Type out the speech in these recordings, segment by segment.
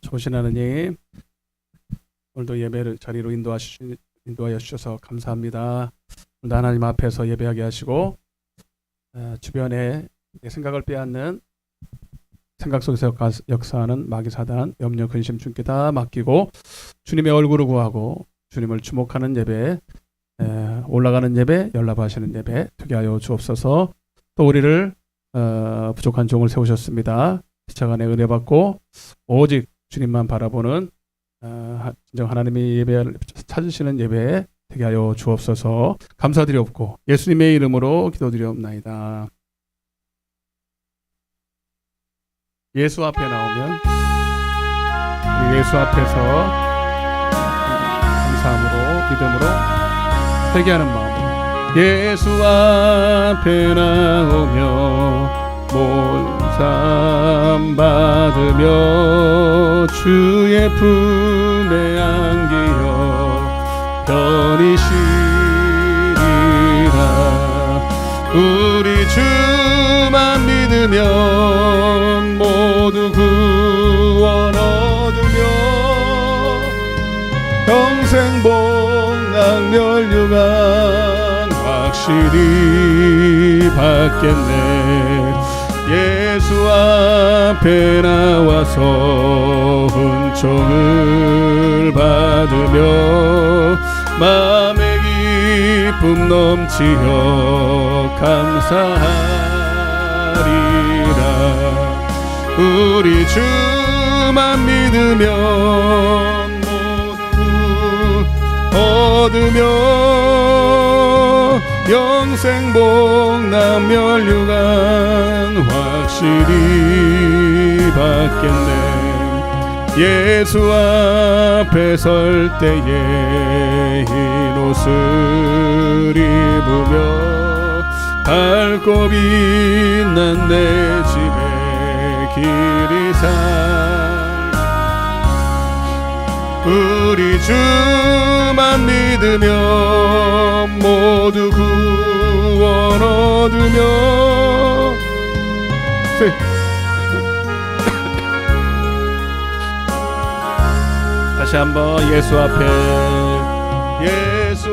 좋으신 하나님, 오늘도 예배를 자리로 인도하여 주셔서 감사합니다. 오늘도 하나님 앞에서 예배하게 하시고 주변에 내 생각을 빼앗는 생각 속에서 역사하는 마귀 사단, 염려, 근심 주님께 다 맡기고 주님의 얼굴을 구하고 주님을 주목하는 예배, 올라가는 예배, 연락하시는 예배 되게 하여 주옵소서. 또 우리를 부족한 종을 세우셨습니다. 지체간에 은혜 받고 오직 주님만 바라보는 진정 하나님의 예배를 찾으시는 예배 되게 하여 주옵소서. 감사드리옵고 예수님의 이름으로 기도드리옵나이다. 예수 앞에 나오면 우리 예수 앞에서 감사함으로 믿음으로 회개하는 마음으로 예수 앞에 나오며 몰상 받으며 주의 품에 안기어 편히 쉬리라. 우리 주만 믿으면 모두 구원 얻으며 평생 복락 멸류관 확실히 받겠네. 예수 앞에 나와서 은총을 받으며 마음의 기쁨 넘치어 감사하리라. 우리 주만 믿으면 모두 얻으며 영생 복락 멸류관 확실히 받겠네. 예수 앞에 설 때에 흰 옷을 입으며 밝고 빛난 내 집에 길이 살 우리 주만 믿으면 모두 구원 얻으며 다시 한번 예수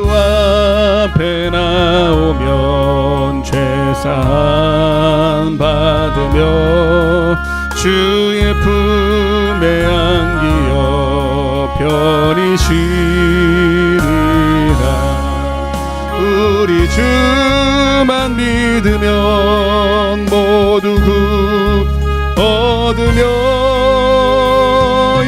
앞에 나오면 죄사함 받으며 주의 품에 안기어 편히 쉬리라. 우리 주만 믿으면 모두 얻으며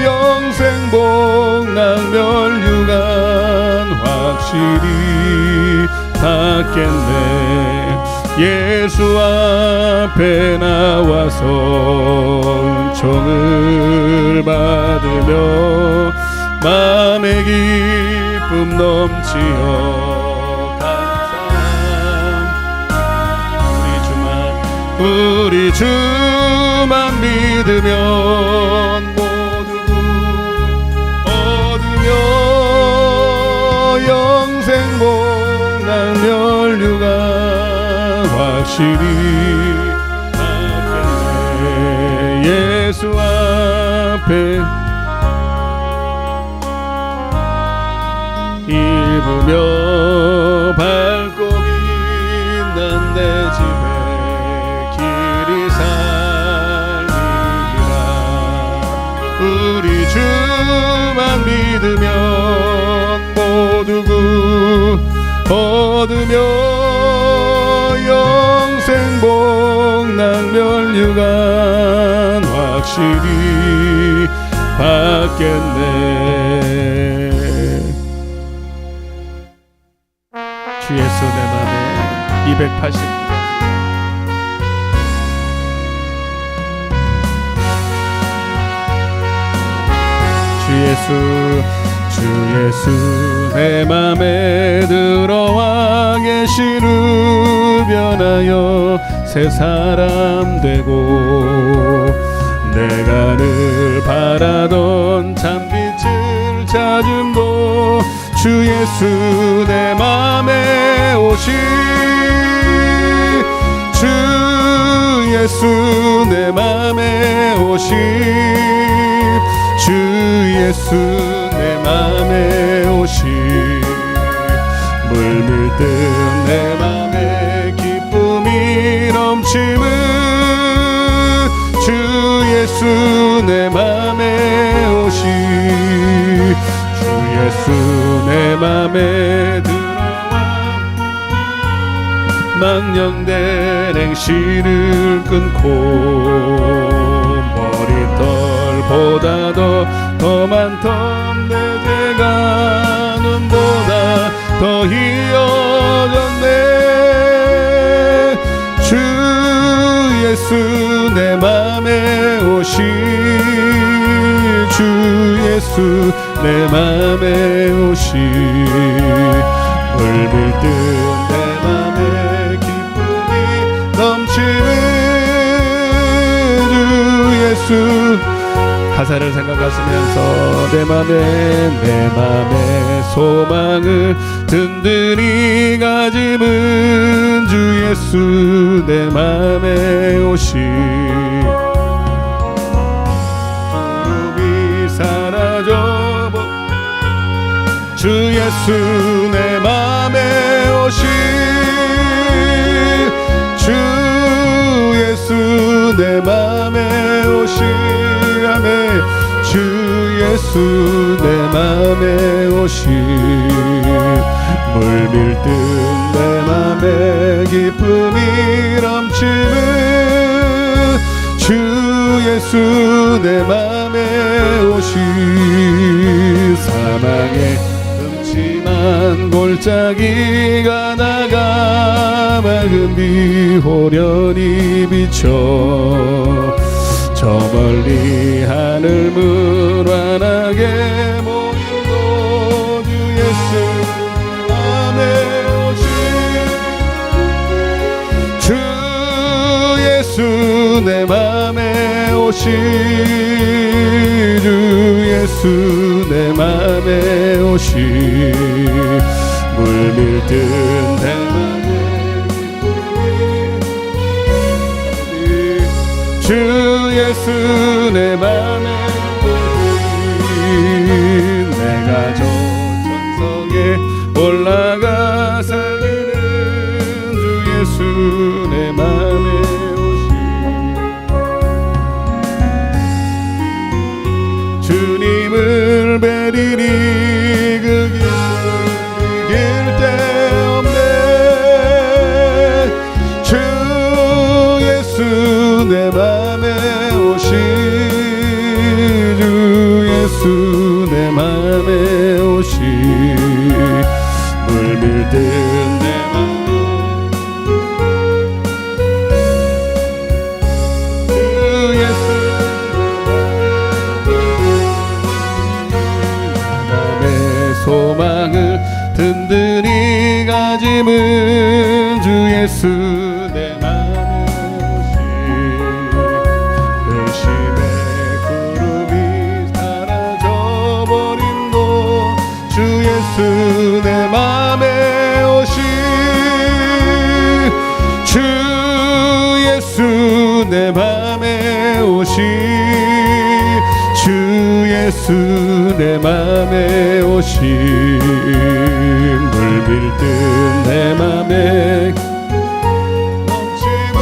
영생 복락 멸류관 확실히 받겠네. 예수 앞에 나와서 은총을 받으며 마음의 기쁨 넘치어 감사함. 우리 주만 믿으면 모두 얻으며 영생 복락 멸류관 확실히 받겠네. 예수 앞에 입으며 밝고 빛난 내 집에 길이 살리라. 우리 주만 믿으면 모두 얻으며 영생 복락 멸류관 확실히 받겠네. 주 예수 내 맘에 280 주 예수 내 맘에 들어와 계시루 변하여 새 사람 되고 내가 늘 바라던 참빛을 찾음도 주 예수 내 맘에 오시 주 예수 내 맘에 오시 주 예수 내 맘에 오시 물밀듯 내 맘에 기쁨이 넘침은 주 예수 내 맘에 오시 주 예수 내 맘에 들어와 망령된 행실을 끊고 머리털보다도 더 많던 내 죄가 눈보다 더 희어졌네 주 예수 내 맘에 오시 주 예수 내 맘에 오시 물밀듯 내 맘에 기쁨이 넘치는 주 예수 가사를 생각하시면서 내 맘에 소망을 든든히 가짐은 주 예수 내 맘에 오시 두름이 사라져버 주 예수 내 맘에 오시 주 예수 내 맘에 오시 주 예수 내 맘에 오시 물밀듯 내 맘에 기쁨이 넘치는 주 예수 내 맘에 오시 사망의 음침한 골짜기가 나가 맑은 비 호련히 비춰 저 멀리 하늘 무한하게 모이고 주 예수 맘에 오시 주 예수 내 맘에 오시 주 예수 내 맘에 오시 물밀듯 내 맘에 주 예수 내 맘에 내가 저 천성에 올라가 살기는 주 예수 내 맘에 오시 주님을 뵈리니 그 길을 이길 데 없네 주 예수 내 맘에 오시 주 예수 내 맘에 오시 물밀듯 내 맘에 주 예수 내 소망을 든든히 가짐은 주 예수 내 맘에 오시 의심의 구름이 사라져버린도 주 예수 내 맘에 오시 주 예수 내 맘에 오시 주 예수 내 맘에 오시 물밀듯 내 맘에 넘침은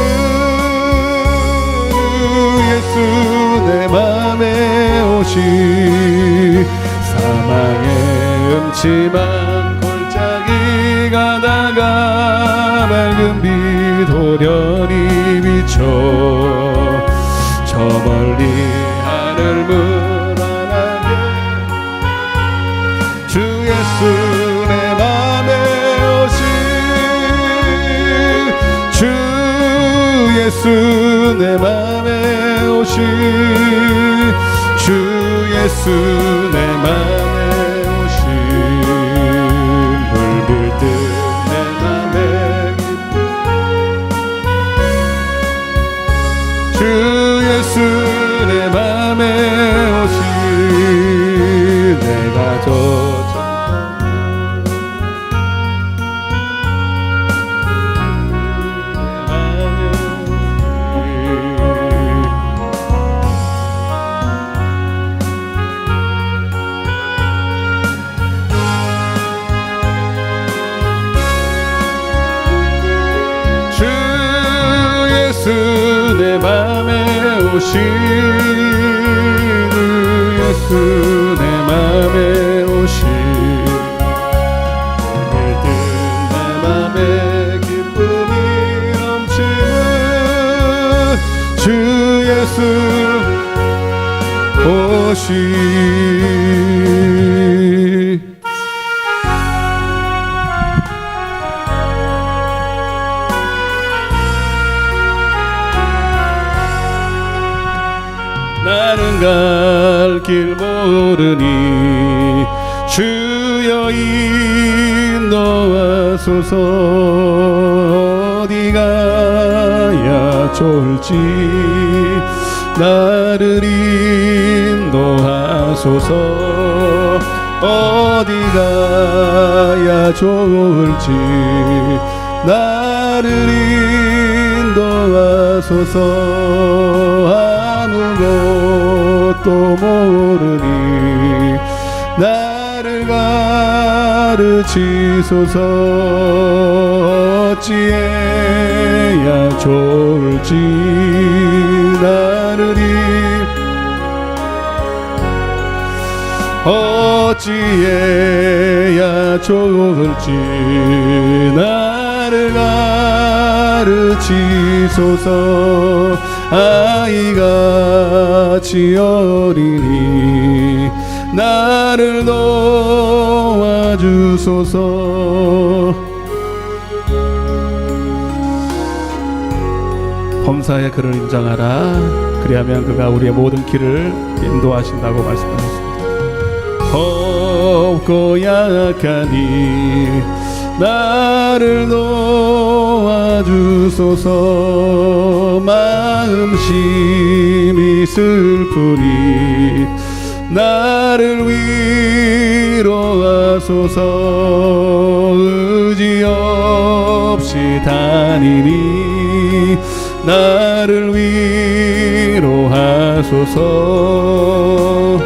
예수 내 맘에 오시 사망의 음침한 골짜기 가다가 맑은 빛 호련히 비춰 저 멀리 하늘 무한하게 주 예수 내 맘에 오시 주 예수 내 맘에 오시 주 예수 내 맘에 오시 물들듯 내 맘에 주 예수 내 맘에 오시 내가 저 예수 내 맘에 오신 일든 내 맘에 기쁨이 넘치는 주 예수 오시 나는 갈 길 모르니 주여 인도하소서 어디 가야 좋을지 나를 인도하소서 어디 가야 좋을지 나를 인도하소서 아무것도 모르니 나를 가르치소서 어찌해야 좋을지 나를 어찌해야 좋을지 나를 가르치소서 아이같이 어리니 나를 도와주소서 범사의 그를 인정하라 그리하면 그가 우리의 모든 길을 인도하신다고 말씀하셨습니다. 없고 약하니 나를 도와주소서 마음심이 슬프니 나를 위로하소서 의지 없이 다니니 나를 위로하소서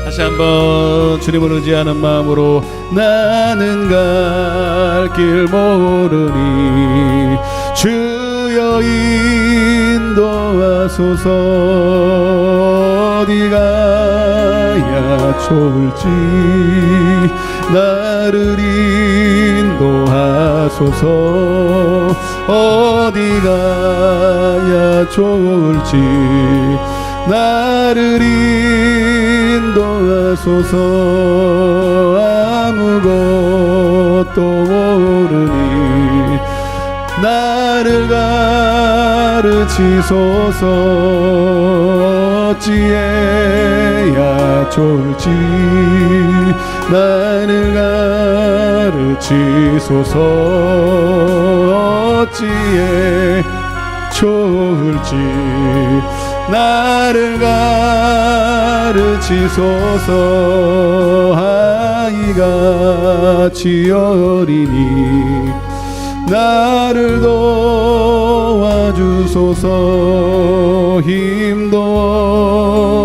다시 한번 주님을 의지하는 마음으로 나는 갈 길 모르니 주여 인도하소서 어디 가야 좋을지 나를 인도하소서 어디 가야 좋을지 나를 인도하소서 아무것도 모르니 나를 가르치소서 어찌해야 좋을지 나를 가르치소서 어찌해 좋을지 나를 가르치소서 아이같이 어리니 나를 도와주소서 힘도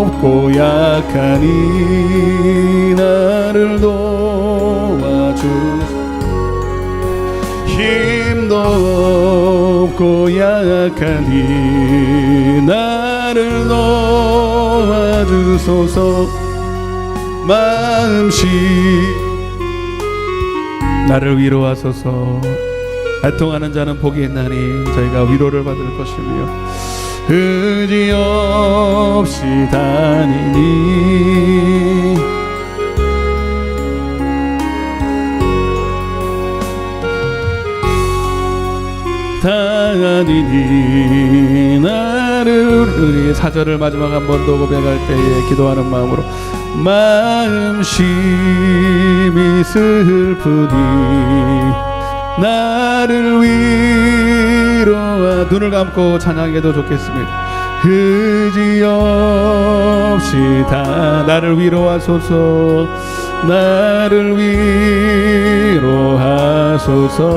없고 약하니 나를 도와주소서 힘도 없고 약하니 나를 도와주소서 마음씨 나를 위로하소서 애통하는 자는 복이 있나니 저희가 위로를 받을 것이며 의지 없이 다니니 다니니 나를 우리 4절을 마지막 한 번 더 고백할 때에 기도하는 마음으로 마음심이 슬프니 나를 위로하 눈을 감고 찬양해도 좋겠습니다. 의지 없이 다 나를 위로하소서 나를 위로하소서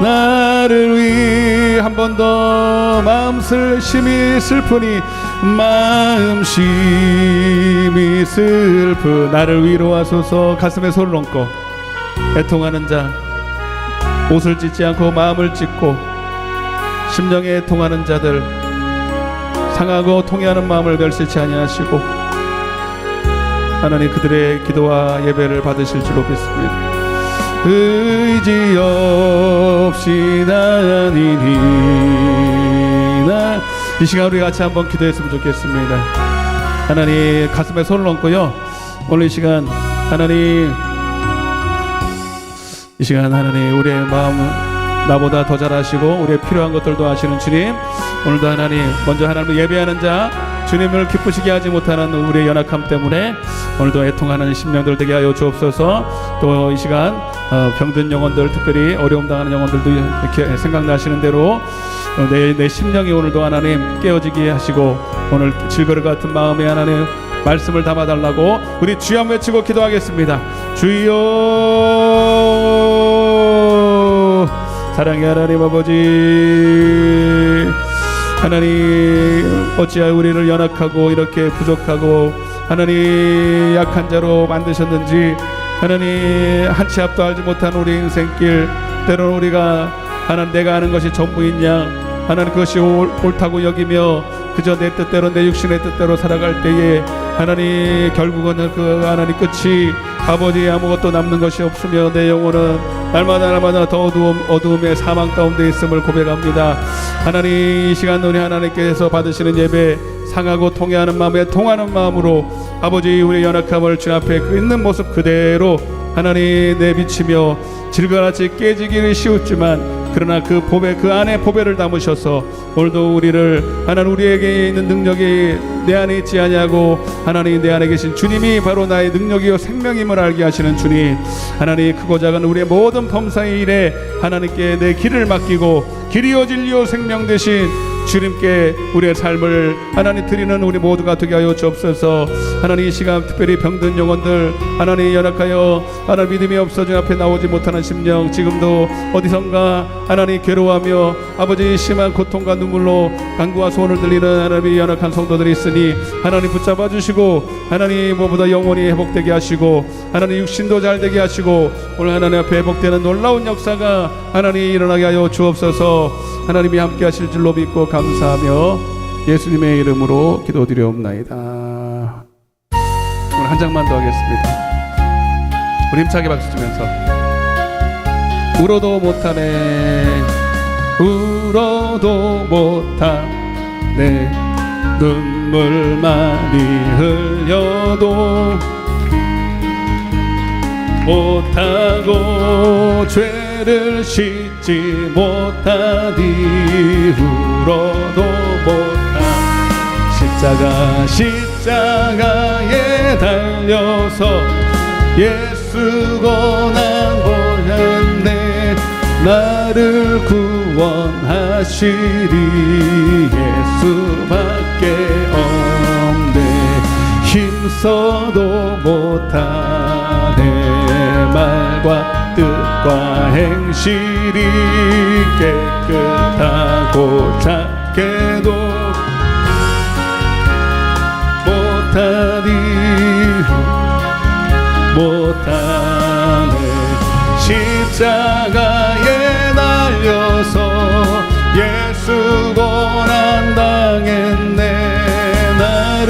나를 위 한 번 더 마음심이 슬프니 마음심이 슬프 나를 위로하소서. 가슴에 손을 얹고 애통하는 자, 옷을 찢지 않고 마음을 찢고 심령에 애통하는 자들, 상하고 통해하는 마음을 멸시치 아니하시고 하나님 그들의 기도와 예배를 받으실 줄로 믿습니다. 의지 없이 다니니 나. 이 시간 우리 같이 한번 기도했으면 좋겠습니다. 하나님 가슴에 손을 얹고요, 오늘 이 시간 하나님, 이 시간 하나님 우리의 마음은 나보다 더 잘 아시고 우리의 필요한 것들도 아시는 주님, 오늘도 하나님 먼저 하나님을 예배하는 자, 주님을 기쁘시게 하지 못하는 우리의 연약함 때문에 오늘도 애통하는 심령들 되게 하여 주옵소서. 또 이 시간 병든 영혼들, 특별히 어려움 당하는 영혼들도 이렇게 생각나시는 대로 내 심령이 오늘도 하나님 깨어지게 하시고 오늘 질거리 같은 마음에 하나님 말씀을 담아달라고 우리 주여 한번 외치고 기도하겠습니다. 주여. 사랑의 하나님 아버지, 하나님 어찌하여 우리를 연약하고 이렇게 부족하고 하나님 약한 자로 만드셨는지, 하나님 한 치 앞도 알지 못한 우리 인생길, 때로는 우리가 하나님 내가 아는 것이 전부이냐, 하나님 그것이 옳다고 여기며 그저 내 뜻대로 내 육신의 뜻대로 살아갈 때에 하나님 결국은 그 하나님 끝이 아버지 아무것도 남는 것이 없으며 내 영혼은 날마다 더 어두움의 사망 가운데 있음을 고백합니다. 하나님 이 시간 우리 하나님께서 받으시는 예배, 상하고 통해하는 마음에 통하는 마음으로 아버지 우리 연약함을 주 앞에 있는 모습 그대로 하나님 내비치며 질거같이 깨지기를 쉬웠지만 그러나 그 보배, 그 안에 보배를 담으셔서 오늘도 우리를 하나님 우리에게 있는 능력이 내 안에 있지 아니하고 하나님 내 안에 계신 주님이 바로 나의 능력이요 생명임을 알게 하시는 주님, 하나님 크고 작은 우리의 모든 범사의 일에 하나님께 내 길을 맡기고 길이요 진리요 생명 되신 주님께 우리의 삶을 하나님 드리는 우리 모두가 되게 하여 주옵소서. 하나님 이 시간 특별히 병든 영혼들, 하나님 연약하여 하나님 믿음이 없어진 앞에 나오지 못하는 심령, 지금도 어디선가 하나님 괴로워하며 아버지 심한 고통과 눈물로 간구와 소원을 들리는 하나님의 연약한 성도들이 있으니 하나님 붙잡아 주시고 하나님 무엇보다 영혼이 회복되게 하시고 하나님 육신도 잘되게 하시고 오늘 하나님 앞에 회복되는 놀라운 역사가 하나님 일어나게 하여 주옵소서. 하나님이 함께 하실 줄로 믿고 감사하며 예수님의 이름으로 기도드리옵나이다. 오늘 한 장만 더 하겠습니다. 우리 힘차게 박수 치면서 울어도 못하네, 울어도 못하네, 눈물 많이 흘려도 못하고 죄를 씻지 못하니 울어도 못하. 십자가에 달려서 예수 고난 보셨네, 나를 구원하시리 예수밖에 없네. 힘써도 못하네, 말과 뜻과 행실이 깨끗하고 작게도 못하네. 십자가에 달려서 예수 고난 당했네, 나를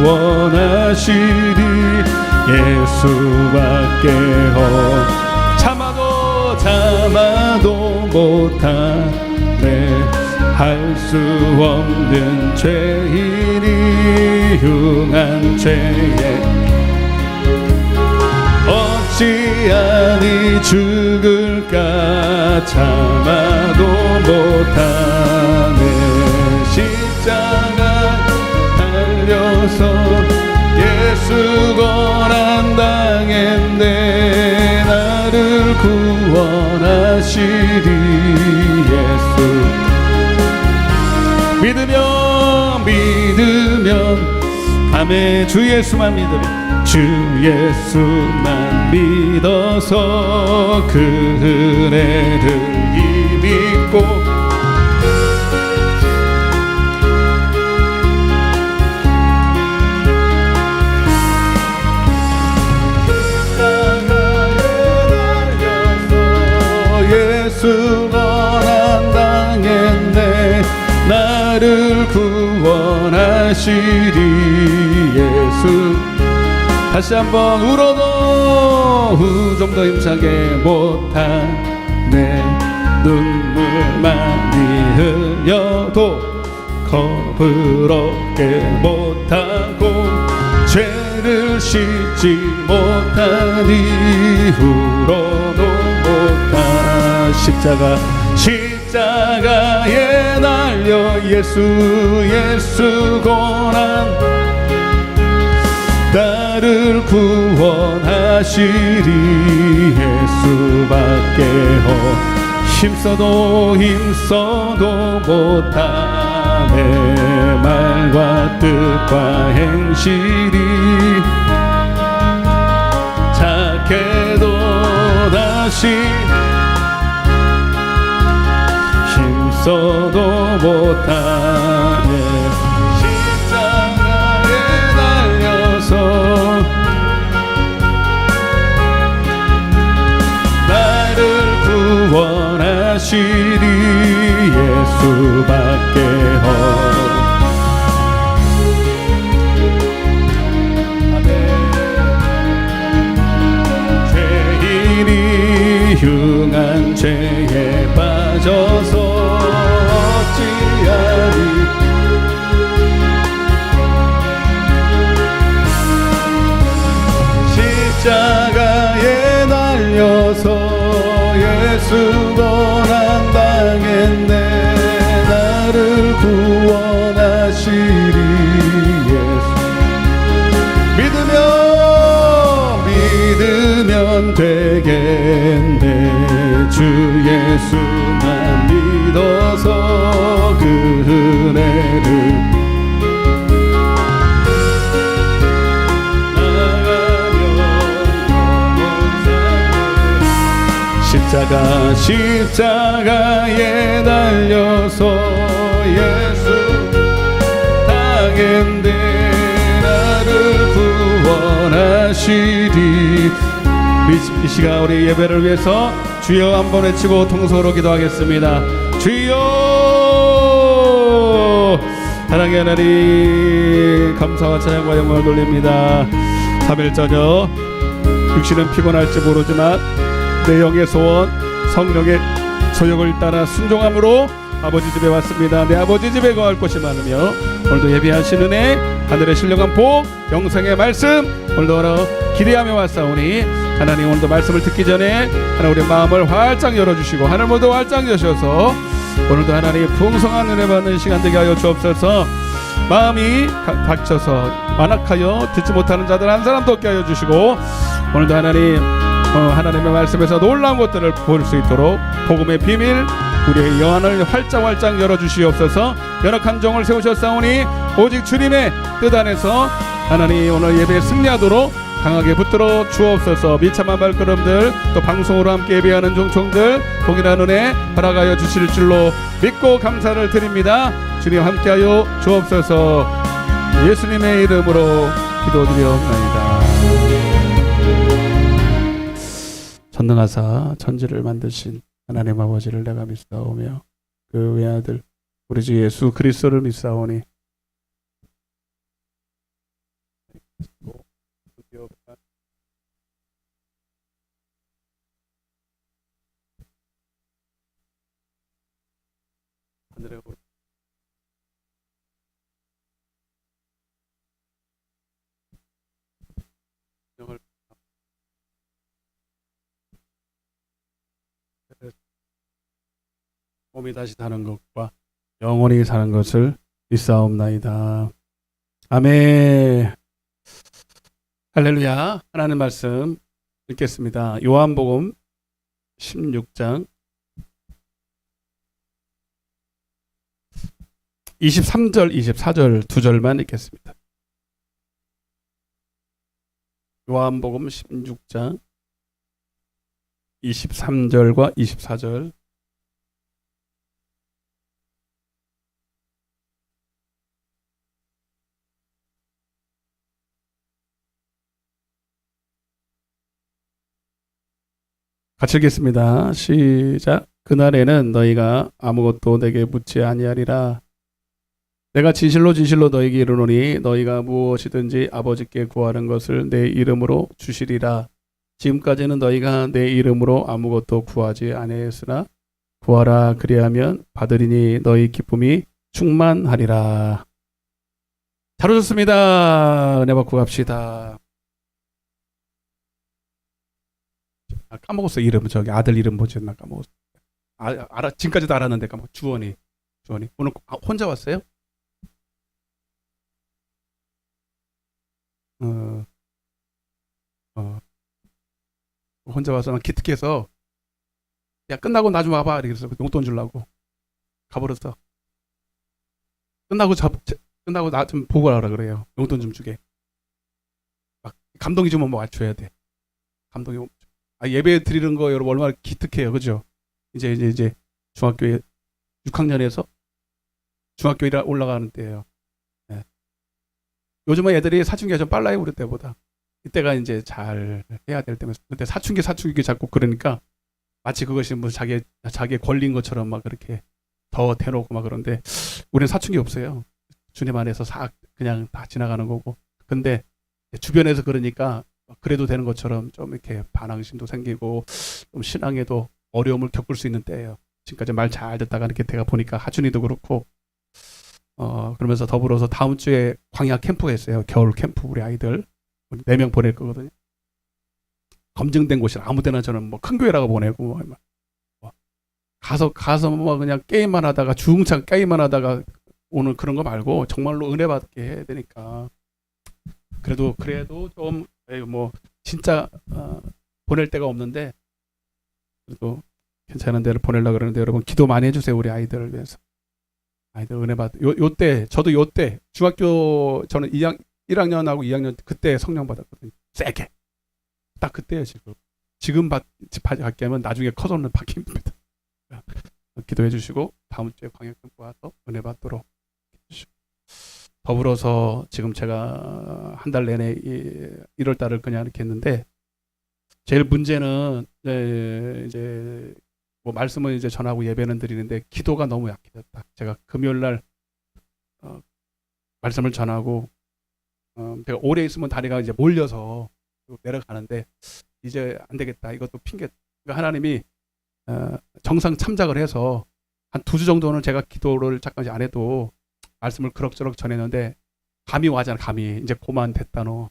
구원하시리 예수밖에 참아도 못하네. 할 수 없는 죄인이 흉한 죄에 어찌하니 죽을까 참아도 못하네. 십자가 달려서 예수 고난 당했네, 나를 구원하시리 예수. 믿으면 아멘. 주 예수만 믿으면, 주 예수만 믿어서 그 은혜를 힘입고 나를 구원하시리 예수. 다시 한번 울어도 좀 더 힘차게 못하네. 눈물 많이 흘려도 겁을 얻게 못하고 죄를 씻지 못한 이후로도 못한 십자가에 달려 예수 고난 나를 구원하시리 예수밖에 힘써도 못하네. 말과 뜻과 행실이 착해도 다시 힘써도 못하네. 십자가에 달려서 나를 구원하시리 예수밖에 죄인이 흉한 죄에 빠져서 어찌하리. 십자가에 달려서 예수 고난 당했네. 나를 구원하시리 예수. 믿으면 되겠네. 주 예수만 믿어서 그 은혜를 십자가에 달려서 예수 당했네. 나를 구원하시리. 이 시간 우리 예배를 위해서 주여 한번 외치고 통성으로 기도하겠습니다. 주여. 사랑의 하나님, 감사와 찬양과 영광을 돌립니다. 3일 저녁 육신은 피곤할지 모르지만 내 영의 소원 성령의 소욕을 따라 순종함으로 아버지 집에 왔습니다. 내 아버지 집에 거할 곳이 많으며 오늘도 예배하신 은혜, 하늘의 신령한 복, 영생의 말씀 오늘도 기대하며 왔사오니 하나님 오늘도 말씀을 듣기 전에 하나님 우리 마음을 활짝 열어주시고 하늘 모두 활짝 여셔서 오늘도 하나님 풍성한 은혜 받는 시간 되게 하여 주옵소서. 마음이 닥쳐서 완악하여 듣지 못하는 자들 한 사람도 없게 하여 주시고 오늘도 하나님의 말씀에서 놀라운 것들을 볼 수 있도록 복음의 비밀 우리의 영안을 활짝 열어주시옵소서. 연약한 종을 세우셨사오니 오직 주님의 뜻 안에서 하나님 오늘 예배에 승리하도록 강하게 붙들어 주옵소서. 비참한 발걸음들 또 방송으로 함께 예배하는 종총들 복이라는 은혜 허락하여 주실 줄로 믿고 감사를 드립니다. 주님 함께하여 주옵소서. 예수님의 이름으로 기도드리옵나이다. 전능하사 천지를 만드신 하나님 아버지를 내가 믿사오며 그 외아들 우리 주 예수 그리스도를 믿사오니 하늘에 몸이 다시 사는 것과 영원히 사는 것을 믿사옵나이다. 아멘. 할렐루야. 하나님 말씀 읽겠습니다. 요한복음 16장 23절 24절 두 절만 읽겠습니다. 요한복음 16장 23절과 24절. 같이 읽겠습니다. 시작. 그날에는 너희가 아무것도 내게 묻지 아니하리라. 내가 진실로 진실로 너희에게 이르노니 너희가 무엇이든지 아버지께 구하는 것을 내 이름으로 주시리라. 지금까지는 너희가 내 이름으로 아무것도 구하지 아니하였으나 구하라 그리하면 받으리니 너희 기쁨이 충만하리라. 잘 오셨습니다. 은혜 받고 갑시다. 까먹었어. 이름. 저기 아들 이름 뭐지? 나 까먹었어. 지금까지도 알았는데 까먹었어. 주원이. 오늘 혼자 왔어요? 어, 어, 혼자 와서 난 기특해서 야 끝나고 나 좀 와봐. 그래서 용돈 주려고 가버렸어. 끝나고 나 좀 보고 가라 그래요. 용돈 좀 주게. 막 감동이 좀 뭐 맞춰야 돼. 감동이 예배 드리는 거 여러분 얼마나 기특해요, 그죠? 이제 중학교에 6학년에서 중학교 에 올라가는 때예요. 네. 요즘은 애들이 사춘기가 좀 빨라요, 우리 때보다. 이때가 이제 잘 해야 될 때면서 그때 사춘기 자꾸 그러니까 마치 그것이 뭐 자기의 권리인 것처럼 막 그렇게 더 대놓고 막 그런데 우리는 사춘기 없어요. 주님 안에서 싹 그냥 다 지나가는 거고. 근데 주변에서 그러니까 그래도 되는 것처럼 좀 이렇게 반항심도 생기고 좀 신앙에도 어려움을 겪을 수 있는 때예요. 지금까지 말 잘 듣다가 이렇게 제가 보니까 하준이도 그렇고 그러면서 더불어서 다음 주에 광야 캠프가 있어요. 겨울 캠프 우리 아이들 4명 보낼 거거든요. 검증된 곳이라 아무데나 저는 뭐 큰 교회라고 보내고 뭐 가서 뭐 그냥 게임만 하다가 주흥창 게임만 하다가 오늘 그런 거 말고 정말로 은혜 받게 해야 되니까 그래도 좀 뭐 진짜 보낼 데가 없는데 그래도 괜찮은 데를 보내려고 그러는데 여러분 기도 많이 해주세요. 우리 아이들을 위해서. 아이들 은혜 받. 요때 저도 요때 중학교 저는 1학년하고 2학년 그때 성령 받았거든요. 세게. 딱 그때요 지금 받게 하면 나중에 커서는 바뀝니다. 기도해 주시고 다음 주에 광역 캠프 와서 은혜 받도록 해주시고. 더불어서 지금 제가 한 달 내내 1월 달을 그냥 이렇게 했는데 제일 문제는 이제 뭐 말씀은 이제 전하고 예배는 드리는데 기도가 너무 약해졌다. 제가 금요일 날 말씀을 전하고 제가 오래 있으면 다리가 이제 몰려서 내려가는데 이제 안 되겠다. 이것도 핑계. 그러니까 하나님이 정상 참작을 해서 한 2주 정도는 제가 기도를 잠깐 안 해도 말씀을 그럭저럭 전했는데 감이 와잖아. 감이 이제 고만 됐다 너.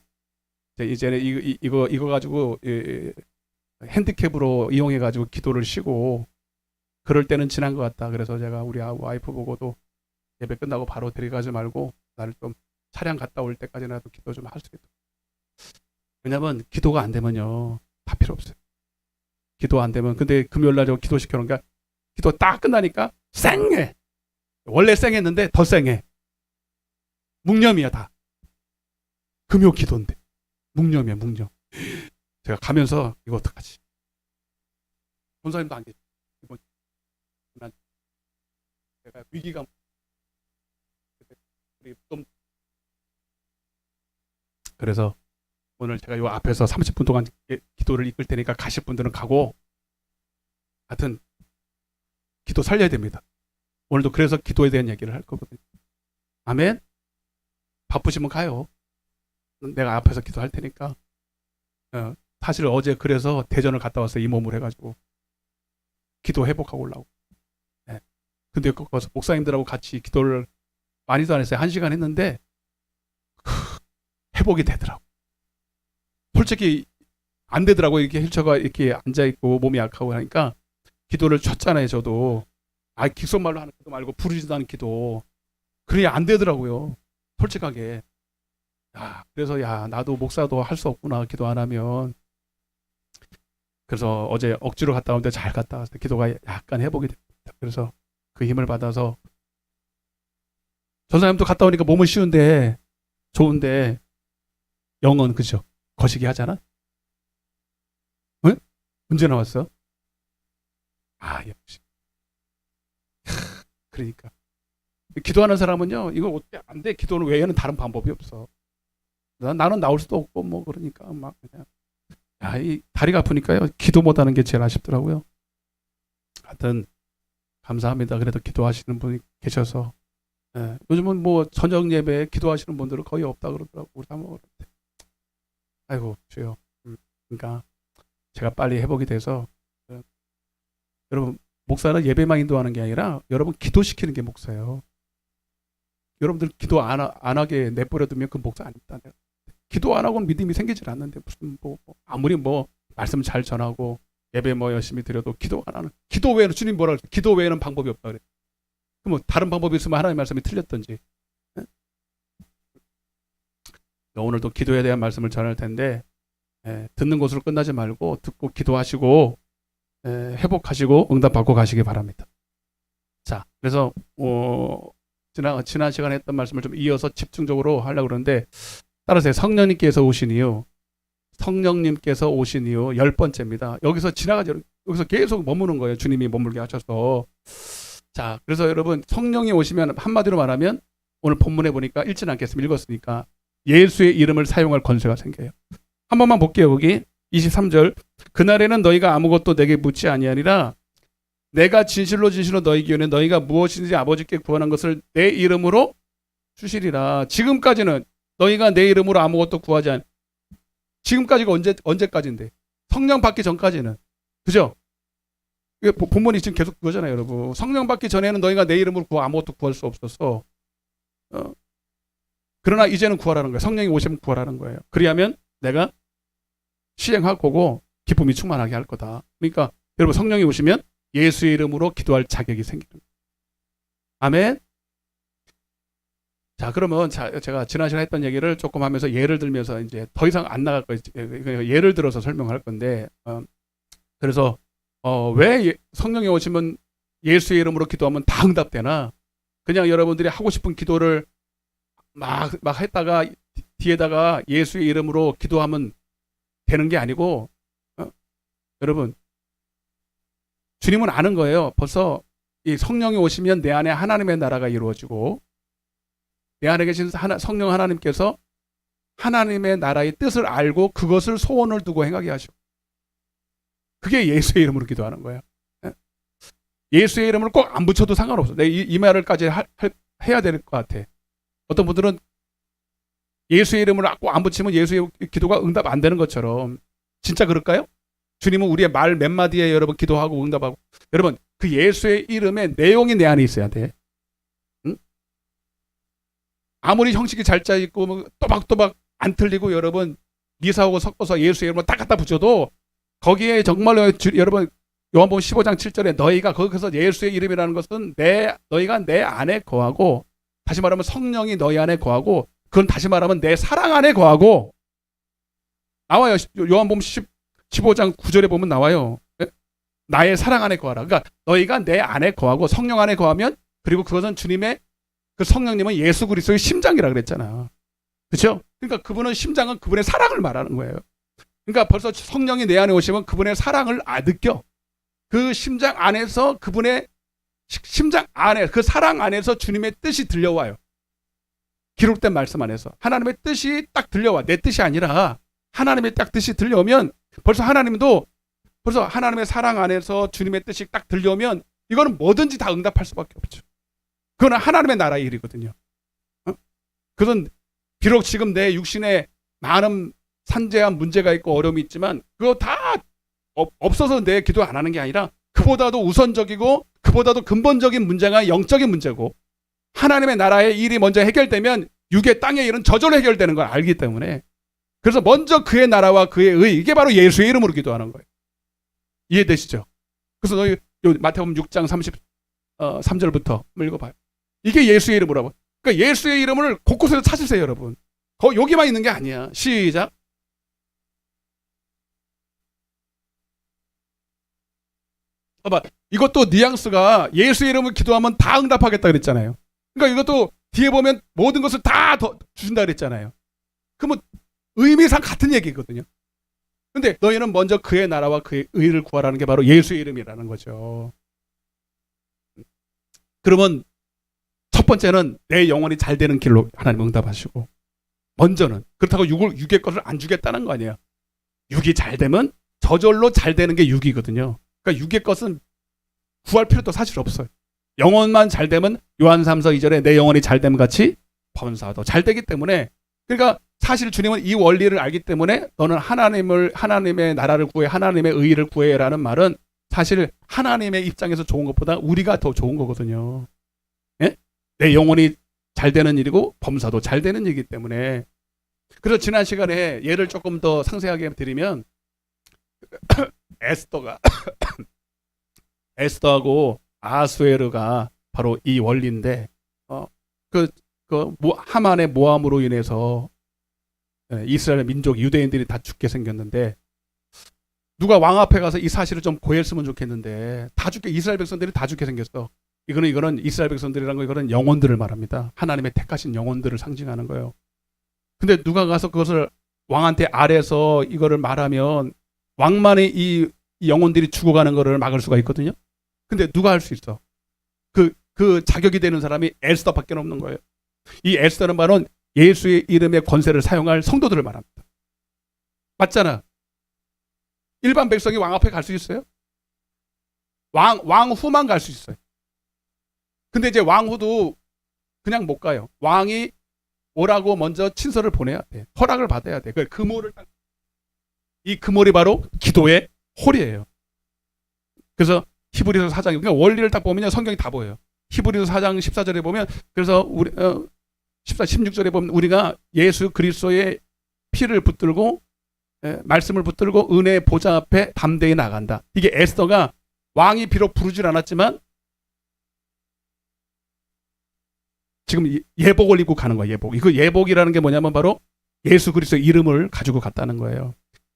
이제는 이거 가지고 핸디캡으로 이용해 가지고 기도를 쉬고 그럴 때는 지난 것 같다. 그래서 제가 우리 와이프 보고도 예배 끝나고 바로 데려가지 말고 나를 좀 차량 갔다 올 때까지라도 기도 좀 할 수 있도록. 왜냐면 기도가 안 되면요 다 필요 없어요. 기도 안 되면 근데 금요일 날 저 기도 시켜놓으니까 기도 딱 끝나니까 쌩해. 원래 쌩했는데 더 쌩해. 묵념이야 다. 금요 기도인데 묵념이야 묵념. 제가 가면서 이거 어떡하지? 본사님도 안 계시고 제가 위기감 그래서 오늘 제가 요 앞에서 30분 동안 기도를 이끌 테니까 가실 분들은 가고 하여튼 기도 살려야 됩니다. 오늘도 그래서 기도에 대한 얘기를 할 거거든요. 아멘. 바쁘시면 가요. 내가 앞에서 기도할 테니까. 사실 어제 그래서 대전을 갔다 왔어요. 이 몸을 해가지고 기도 회복하고 올라오고. 네. 근데 거기서 목사님들하고 같이 기도를 많이도 안 했어요. 1시간 했는데 회복이 되더라고. 솔직히 안 되더라고. 이렇게 휠체어가 이렇게 앉아 있고 몸이 약하고 하니까 기도를 쳤잖아요. 저도 귓속말로 하는 기도 말고 부르지도 않은 기도. 그래 안 되더라고요. 솔직하게. 그래서 나도 목사도 할 수 없구나. 기도 안 하면. 그래서 어제 억지로 갔다 오는데 잘 갔다 왔어요. 기도가 약간 회복이 됩니다. 그래서 그 힘을 받아서 전사님도 갔다 오니까 몸은 쉬운데 좋은데 영은 그죠? 거시기 하잖아. 응? 언제 나왔어? 역시. 그러니까 기도하는 사람은요 이거 어떻게 안 돼. 기도는 외에는 다른 방법이 없어. 나는 나올 수도 없고 뭐 그러니까 막 그냥 이 다리가 아프니까요 기도 못하는 게 제일 아쉽더라고요. 하여튼 감사합니다. 그래도 기도하시는 분이 계셔서 요즘은 뭐 저녁 예배 기도하시는 분들은 거의 없다 그러더라고. 우리 다 먹었는데. 아이고 주여. 그러니까 제가 빨리 회복이 돼서 여러분 목사는 예배만 인도하는 게 아니라 여러분 기도시키는 게 목사예요. 여러분들 기도 안 하게 내버려두면 그 목사 아닙니다. 기도 안 하고는 믿음이 생기질 않는데 무슨 아무리 말씀 잘 전하고 예배 열심히 드려도 기도 안 하는, 기도 외에는 주님 뭐라 그랬어요? 기도 외에는 방법이 없다 그래. 그럼 다른 방법이 있으면 하나님의 말씀이 틀렸던지. 오늘도 기도에 대한 말씀을 전할 텐데 듣는 것으로 끝나지 말고 듣고 기도하시고 회복하시고 응답받고 가시기 바랍니다. 자, 그래서 지난 시간에 했던 말씀을 좀 이어서 집중적으로 하려고 그러는데 따라서 성령님께서 오신 이유 10번째입니다. 여기서 계속 머무는 거예요. 주님이 머물게 하셔서. 자, 그래서 여러분 성령이 오시면 한마디로 말하면 오늘 본문에 보니까 읽지는 않겠습니다. 읽었으니까 예수의 이름을 사용할 권세가 생겨요. 한 번만 볼게요. 거기 23절 그날에는 너희가 아무것도 내게 묻지 아니하리라. 내가 진실로 너희에게 이르노니 너희가 무엇이든지 아버지께 구하는 것을 내 이름으로 주시리라. 지금까지는 너희가 내 이름으로 아무것도 구하지 않. 지금까지가 언제까지인데? 성령 받기 전까지는. 그죠? 본문이 지금 계속 그거잖아요, 여러분. 성령 받기 전에는 너희가 내 이름으로 아무것도 구할 수 없었어. 그러나 이제는 구하라는 거예요. 성령이 오시면 구하라는 거예요. 그리하면 내가 시행할 거고 기쁨이 충만하게 할 거다. 그러니까 여러분 성령이 오시면 예수의 이름으로 기도할 자격이 생기는 거예요. 아멘. 자, 그러면 제가 지난 시간에 했던 얘기를 조금 하면서 예를 들면서 이제 더 이상 안 나갈 거예요. 예를 들어서 설명할 건데, 그래서 왜 성령이 오시면 예수의 이름으로 기도하면 다 응답되나? 그냥 여러분들이 하고 싶은 기도를 막 했다가 뒤에다가 예수의 이름으로 기도하면 되는 게 아니고, 여러분 주님은 아는 거예요. 벌써 이 성령이 오시면 내 안에 하나님의 나라가 이루어지고 내 안에 계신 성령 하나님께서 하나님의 나라의 뜻을 알고 그것을 소원을 두고 행하게 하시고, 그게 예수의 이름으로 기도하는 거예요. 예수의 이름을 꼭 안 붙여도 상관없어. 내 이 말을까지 해야 될 것 같아. 어떤 분들은 예수의 이름을 꼭 안 붙이면 예수의 기도가 응답 안 되는 것처럼. 진짜 그럴까요? 주님은 우리의 말 몇 마디에 여러분 기도하고 응답하고. 여러분 그 예수의 이름의 내용이 내 안에 있어야 돼. 응? 아무리 형식이 잘 짜있고 또박또박 안 틀리고 여러분 미사하고 섞어서 예수의 이름을 딱 갖다 붙여도 거기에 정말로 여러분 요한복음 15장 7절에 너희가 거기서 예수의 이름이라는 것은 너희가 내 안에 거하고, 다시 말하면 성령이 너희 안에 거하고, 그건 다시 말하면 내 사랑 안에 거하고 나와요. 요한복음 15장 9절에 보면 나와요. 나의 사랑 안에 거하라. 그러니까 너희가 내 안에 거하고 성령 안에 거하면, 그리고 그것은 주님의 그 성령님은 예수 그리스도의 심장이라 그랬잖아. 그렇죠? 그러니까 그분은 심장은 그분의 사랑을 말하는 거예요. 그러니까 벌써 성령이 내 안에 오시면 그분의 사랑을 느껴. 그 심장 안에서 그분의 심장 안에 그 사랑 안에서 주님의 뜻이 들려와요. 기록된 말씀 안에서 하나님의 뜻이 딱 들려와. 내 뜻이 아니라 하나님의 딱 뜻이 들려오면 벌써 하나님도 벌써 하나님의 사랑 안에서 주님의 뜻이 딱 들려오면 이거는 뭐든지 다 응답할 수밖에 없죠. 그건 하나님의 나라의 일이거든요. 그건 비록 지금 내 육신에 많은 산재한 문제가 있고 어려움이 있지만 그거 다 없어서 내 기도 안 하는 게 아니라 그보다도 우선적이고 그보다도 근본적인 문제가 영적인 문제고, 하나님의 나라의 일이 먼저 해결되면 육의 땅의 일은 저절로 해결되는 걸 알기 때문에, 그래서 먼저 그의 나라와 그의 의, 이게 바로 예수의 이름으로 기도하는 거예요. 이해되시죠? 그래서 너희 마태복음 6장 33절부터 한번 읽어봐요. 이게 예수의 이름으로. 그러니까 예수의 이름을 곳곳에서 찾으세요, 여러분. 여기만 있는 게 아니야. 시작. 봐봐. 이것도 뉘앙스가 예수의 이름을 기도하면 다 응답하겠다 그랬잖아요. 그러니까 이것도 뒤에 보면 모든 것을 다 주신다 그랬잖아요. 그러면 의미상 같은 얘기거든요. 근데 너희는 먼저 그의 나라와 그의 의를 구하라는 게 바로 예수의 이름이라는 거죠. 그러면 첫 번째는 내 영혼이 잘 되는 길로 하나님 응답하시고, 먼저는 그렇다고 육의 것을 안 주겠다는 거 아니에요. 육이 잘 되면 저절로 잘 되는 게 육이거든요. 그러니까 육의 것은 구할 필요도 사실 없어요. 영혼만 잘 되면 요한 3서 2절에 내 영혼이 잘됨 같이 범사도 잘되기 때문에, 그러니까 사실 주님은 이 원리를 알기 때문에 너는 하나님의 나라를 구해, 하나님의 의의를 구해라는 말은 사실 하나님의 입장에서 좋은 것보다 우리가 더 좋은 거거든요. 예? 내 영혼이 잘 되는 일이고 범사도 잘 되는 일이기 때문에. 그래서 지난 시간에 예를 조금 더 상세하게 드리면 에스더하고 아수에르가 바로 이 원리인데, 하만의 모함으로 인해서 이스라엘 민족 유대인들이 다 죽게 생겼는데, 누가 왕 앞에 가서 이 사실을 좀 고했으면 좋겠는데 다 죽게, 이스라엘 백성들이 다 죽게 생겼어. 이거는 이스라엘 백성들이란 거, 이거는 영혼들을 말합니다. 하나님의 택하신 영혼들을 상징하는 거예요. 근데 누가 가서 그것을 왕한테 아래서 이거를 말하면 왕만의 이 영혼들이 죽어가는 거를 막을 수가 있거든요. 근데 누가 할 수 있어? 그 자격이 되는 사람이 에스더밖에 없는 거예요. 이 에스더는 바로 예수의 이름의 권세를 사용할 성도들을 말합니다. 맞잖아. 일반 백성이 왕 앞에 갈 수 있어요? 왕후만 갈 수 있어요. 근데 이제 왕후도 그냥 못 가요. 왕이 오라고 먼저 친서를 보내야 돼. 허락을 받아야 돼. 이 그물이 바로 기도의 홀이에요. 그래서 히브리서 4장, 그러니까 원리를 딱 보면 성경이 다 보여요. 히브리서 4장 14절에 보면, 그래서 16절에 보면 우리가 예수 그리스도의 피를 붙들고 말씀을 붙들고 은혜의 보좌 앞에 담대히 나간다. 이게 에스더가 왕이 비록 부르질 않았지만 지금 예복을 입고 가는 거예요. 예복. 이거 예복이라는 게 뭐냐면 바로 예수 그리스도의 이름을 가지고 갔다는 거예요.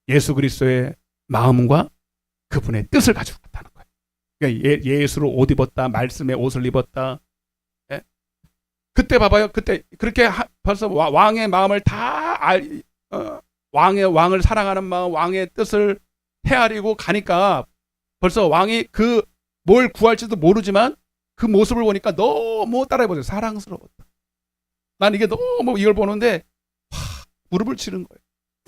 예수 그리스도의 마음과 그분의 뜻을 가지고 갔다는 거예요. 그러니까 예수로 옷 입었다, 말씀의 옷을 입었다. 예? 그때 봐봐요. 그때 그렇게 벌써 왕의 마음을 다 왕을 사랑하는 마음, 왕의 뜻을 헤아리고 가니까 벌써 왕이 뭘 구할지도 모르지만 그 모습을 보니까 너무 따라해보세요. 사랑스러웠다. 난 이게 너무 이걸 보는데 무릎을 치는 거예요.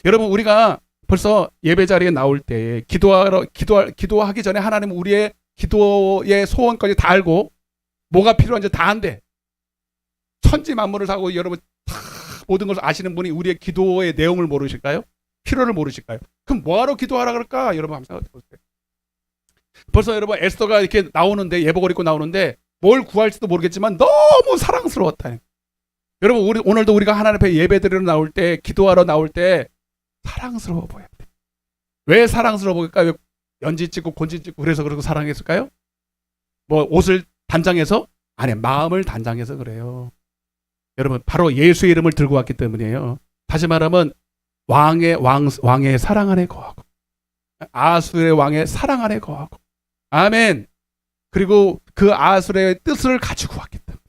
여러분, 우리가 벌써 예배 자리에 나올 때 기도하기 전에 하나님은 우리의 기도의 소원까지 다 알고 뭐가 필요한지 다 안돼. 천지 만물을 사고 여러분 다 모든 것을 아시는 분이 우리의 기도의 내용을 모르실까요? 필요를 모르실까요? 그럼 뭐하러 기도하라 그럴까? 여러분 한번 생각해 보세요. 벌써 여러분 에스더가 이렇게 나오는데, 예복을 입고 나오는데 뭘 구할지도 모르겠지만 너무 사랑스러웠다. 여러분, 오늘도 우리가 하나님 앞에 예배드리러 나올 때, 기도하러 나올 때 사랑스러워 보여야 돼. 왜 사랑스러워 보일까요? 연지 찍고 곤지 찍고 그래서 그러고 사랑했을까요? 뭐 옷을 단장해서? 아니, 마음을 단장해서 그래요. 여러분, 바로 예수의 이름을 들고 왔기 때문이에요. 다시 말하면 왕의 사랑 안에 거하고, 아수르의 왕의 사랑 안에 거하고, 아멘. 그리고 그 아수르의 뜻을 가지고 왔기 때문에.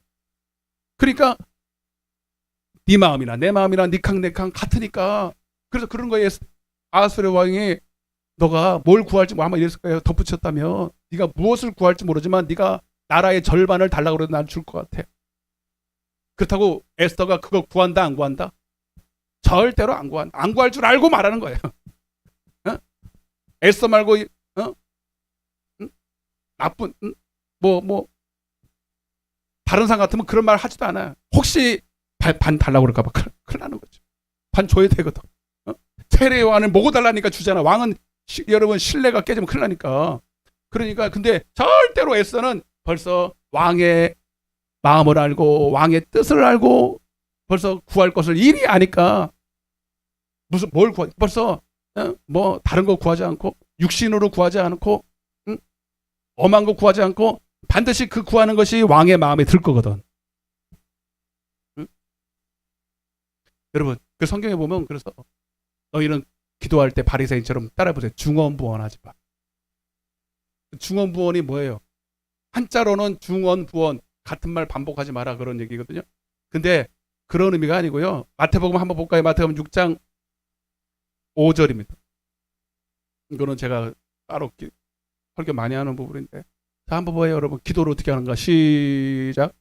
그러니까 네 마음이나 내 마음이나 니캉 내캉 같으니까. 그래서 그런 거에 아수르의 왕이 너가 뭘 구할지 아마 이랬을 거예요. 덧붙였다면 네가 무엇을 구할지 모르지만 네가 나라의 절반을 달라고 그래도 난 줄 것 같아. 그렇다고 에스더가 그거 구한다 안 구한다? 절대로 안 구한다. 안 구할 줄 알고 말하는 거예요. 어? 에스더 말고 나쁜 다른 사람 같으면 그런 말 하지도 않아요. 혹시 반 달라고 그럴까 봐 큰일 나는 거죠. 반 줘야 되거든. 세례 요한을 먹어 달라니까 주잖아. 왕은 여러분 신뢰가 깨지면 큰일 나니까. 그러니까 근데 절대로 에스더는 벌써 왕의 마음을 알고 왕의 뜻을 알고 벌써 구할 것을 이리 아니까 무슨 뭘 구하, 벌써 뭐 다른 거 구하지 않고 육신으로 구하지 않고 엄한 거 구하지 않고 반드시 그 구하는 것이 왕의 마음에 들 거거든. 여러분, 그 성경에 보면 그래서 너희는 기도할 때 바리새인처럼 따라해보세요. 중언부언하지 마. 중언부언이 뭐예요? 한자로는 중언부언, 같은 말 반복하지 마라, 그런 얘기거든요. 근데 그런 의미가 아니고요. 마태복음 한번 볼까요? 마태복음 6장 5절입니다. 이거는 제가 따로 설교 많이 하는 부분인데, 자, 한번 봐요, 여러분. 기도를 어떻게 하는가? 시작.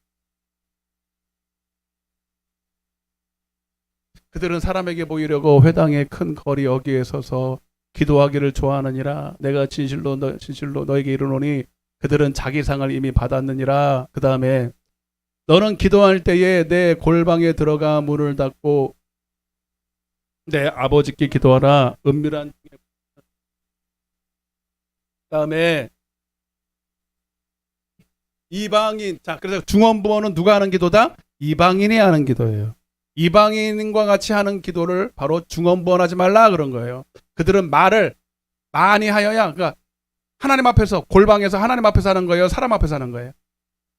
그들은 사람에게 보이려고 회당의 큰 거리 여기에 서서 기도하기를 좋아하느니라. 내가 진실로 너에게 이르노니 그들은 자기 상을 이미 받았느니라. 그 다음에 너는 기도할 때에 내 골방에 들어가 문을 닫고 내 아버지께 기도하라. 은밀한 중에. 그다음에 이방인. 자, 그래서 중언부언은 누가 하는 기도다? 이방인이 하는 기도예요. 이방인과 같이 하는 기도를 바로 중언부언하지 말라 그런 거예요. 그들은 말을 많이 하여야, 그러니까 하나님 앞에서, 골방에서 하나님 앞에서 하는 거예요, 사람 앞에서 하는 거예요?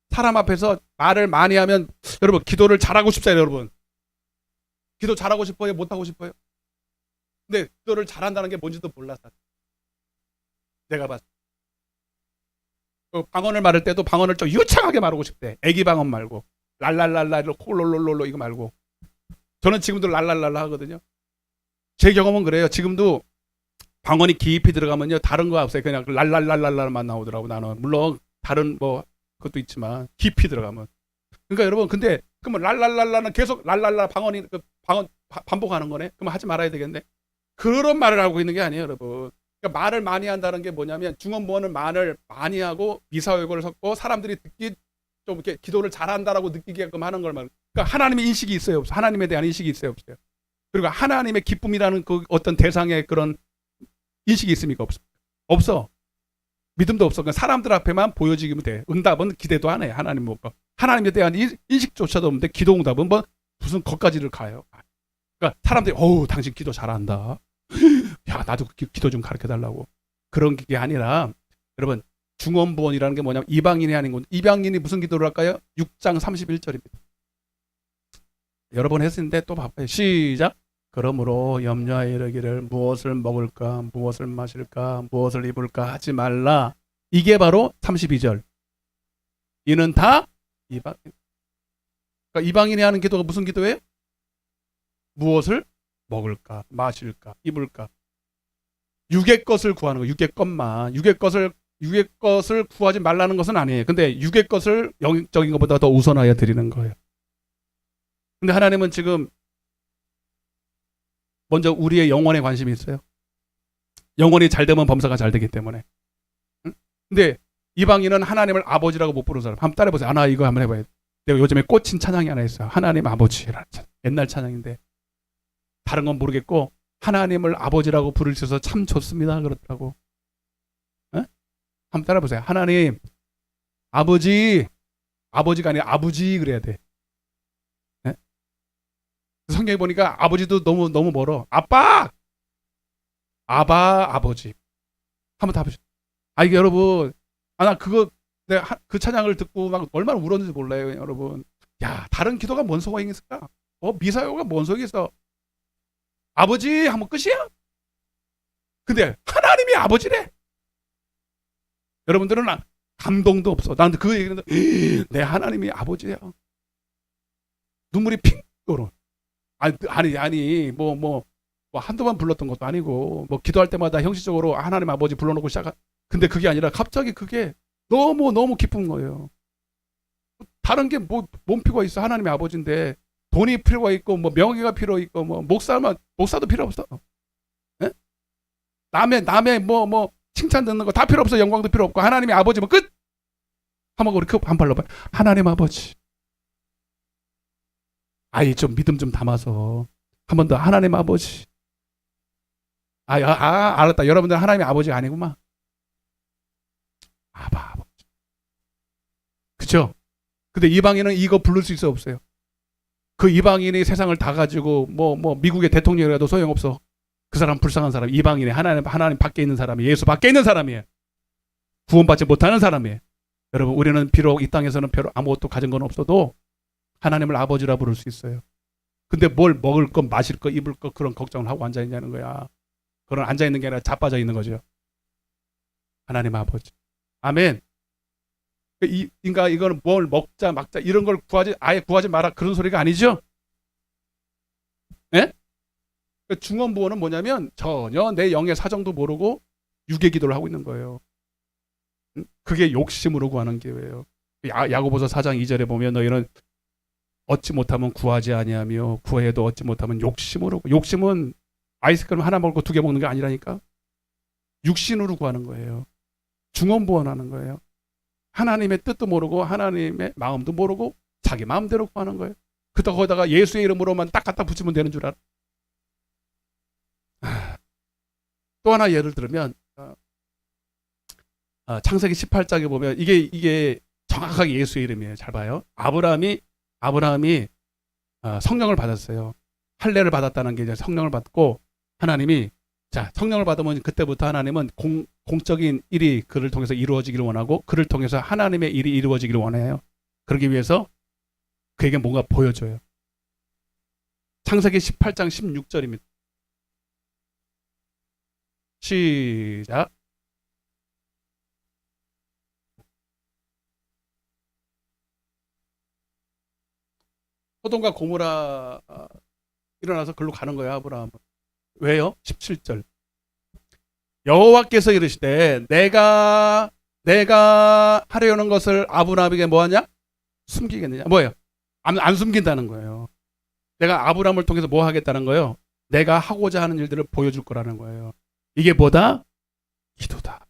사람 앞에서 말을 많이 하면, 여러분 기도를 잘하고 싶어요. 여러분 기도 잘하고 싶어요, 못하고 싶어요? 근데 기도를 잘한다는 게 뭔지도 몰랐어. 내가 봤을 때 방언을 말할 때도 방언을 좀 유창하게 말하고 싶대. 애기 방언 말고 랄랄랄라 콜롤롤롤로 이거 말고. 저는 지금도 랄랄랄라 하거든요. 제 경험은 그래요. 지금도 방언이 깊이 들어가면요, 다른 거 없어요. 그냥 랄랄랄랄라만 나오더라고. 나는 물론 다른 뭐 그것도 있지만 깊이 들어가면. 그러니까 여러분, 근데 그러면 랄랄랄라는 계속 랄랄라 방언이 방언 반복하는 거네. 그럼 하지 말아야 되겠네. 그런 말을 하고 있는 게 아니에요, 여러분. 그러니까 말을 많이 한다는 게 뭐냐면, 중언부언은 말을 많이 하고 미사여구를 섞고 사람들이 듣기 좀 이렇게 기도를 잘한다라고 느끼게끔 하는 걸 말. 그러니까 하나님의 인식이 있어요, 없어요? 하나님에 대한 인식이 있어요, 없어요? 그리고 하나님의 기쁨이라는 그 어떤 대상의 그런 인식이 있습니까? 없어. 없어. 믿음도 없어. 그러니까 사람들 앞에만 보여지기면 돼. 응답은 기대도 안 해. 하나님 못 봐. 하나님에 대한 인식조차도 없는데 기도 응답은 뭐 무슨 것까지를 가요. 그러니까 사람들이 어우 당신 기도 잘한다. 야 나도 기도 좀 가르쳐 달라고. 그런 게 아니라 여러분, 중언부언이라는 게 뭐냐면 이방인이 하는 건, 이방인이 무슨 기도를 할까요? 6장 31절입니다. 여러 번 했는데 또 봐봐요. 시작. 그러므로 염려하여 이르기를 무엇을 먹을까, 무엇을 마실까, 무엇을 입을까 하지 말라. 이게 바로 32절. 이는 다 이방인. 그러니까 이방인이 하는 기도가 무슨 기도예요? 무엇을 먹을까, 마실까, 입을까. 육의 것을 구하는 거. 육의 것만. 육의 것을 구하지 말라는 것은 아니에요. 근데 육의 것을 영적인 것보다 더 우선하여 드리는 거예요. 근데 하나님은 지금 먼저 우리의 영혼에 관심이 있어요. 영혼이 잘 되면 범사가 잘 되기 때문에. 응? 근데 이방인은 하나님을 아버지라고 못 부르는 사람. 한번 따라해보세요. 나 이거 한번 해봐요. 내가 요즘에 꽂힌 찬양이 하나 있어요. 하나님 아버지라는 찬양. 옛날 찬양인데 다른 건 모르겠고 하나님을 아버지라고 부를 수 있어서 참 좋습니다 그렇더라고. 응? 한번 따라해보세요. 하나님 아버지. 아버지가 아니라 아버지 그래야 돼. 성경에 보니까 아버지도 너무 멀어. 아빠! 아바, 아버지. 한번 다 보시죠. 아, 이게 여러분, 나 그거, 내가 그 찬양을 듣고 막 얼마나 울었는지 몰라요, 여러분. 야, 다른 기도가 뭔 소용이 있을까? 미사여가 뭔 소용이 있어? 아버지 하면 끝이야? 근데 하나님이 아버지래. 여러분들은 감동도 없어. 난 그 얘기는 내 하나님이 아버지야. 눈물이 핑 돌아. 아니 뭐 한두 번 불렀던 것도 아니고 뭐 기도할 때마다 형식적으로 하나님 아버지 불러놓고 시작한. 근데 그게 아니라 갑자기 그게 너무 기쁜 거예요. 다른 게 뭐 뭔 필요가 있어? 하나님의 아버지인데 돈이 필요가 있고 뭐 명예가 필요 있고 뭐 목사도 필요 없어. 에? 남의 뭐 칭찬 듣는 거 다 필요 없어. 영광도 필요 없고 하나님의 아버지면 끝. 한번 우리 한 발로 봐. 하나님 아버지. 아이 좀 믿음 좀 담아서 한 번 더 하나님 아버지. 알았다. 여러분들 하나님의 아버지 아니구만. 아버지. 그쵸? 근데 이방인은 이거 부를 수 있어 없어요? 그 이방인이 세상을 다 가지고 뭐 미국의 대통령이라도 소용없어. 그 사람 불쌍한 사람. 이방인이 하나님 밖에 있는 사람이, 예수 밖에 있는 사람이에요. 구원받지 못하는 사람이에요. 여러분 우리는 비록 이 땅에서는 별로 아무것도 가진 건 없어도 하나님을 아버지라 부를 수 있어요. 근데 뭘 먹을 거, 마실 거, 입을 거 그런 걱정을 하고 앉아있냐는 거야. 그런 앉아있는 게 아니라 자빠져 있는 거죠. 하나님 아버지. 아멘. 그러니까 이거는 뭘 먹자 막자 이런 걸 아예 구하지 마라 그런 소리가 아니죠. 예? 중언부언은 뭐냐면 전혀 내 영의 사정도 모르고 육의 기도를 하고 있는 거예요. 그게 욕심으로 구하는 기회예요. 야고보서 4장 2절에 보면 너희는 얻지 못하면 구하지 아니하며 구해도 얻지 못하면 욕심으로. 욕심은 아이스크림 하나 먹고 두 개 먹는 게 아니라니까. 육신으로 구하는 거예요. 중언부언하는 거예요. 하나님의 뜻도 모르고 하나님의 마음도 모르고 자기 마음대로 구하는 거예요. 그렇다고 거기다가 예수의 이름으로만 딱 갖다 붙이면 되는 줄 알아. 또 하나 예를 들면 창세기 18장에 보면 이게 정확하게 예수의 이름이에요. 잘 봐요. 아브라함이 성령을 받았어요. 할례를 받았다는 게 이제 성령을 받고 하나님이 자 성령을 받으면 그때부터 하나님은 공적인 일이 그를 통해서 이루어지기를 원하고 그를 통해서 하나님의 일이 이루어지기를 원해요. 그러기 위해서 그에게 뭔가 보여줘요. 창세기 18장 16절입니다. 시작. 소돔과 고모라 일어나서 글로 가는 거예요. 아브라함은. 왜요? 17절. 여호와께서 이르시되 내가 하려는 것을 아브라함에게 뭐하냐? 숨기겠느냐? 뭐예요? 안 숨긴다는 거예요. 내가 아브라함을 통해서 뭐 하겠다는 거예요? 내가 하고자 하는 일들을 보여줄 거라는 거예요. 이게 뭐다? 기도다.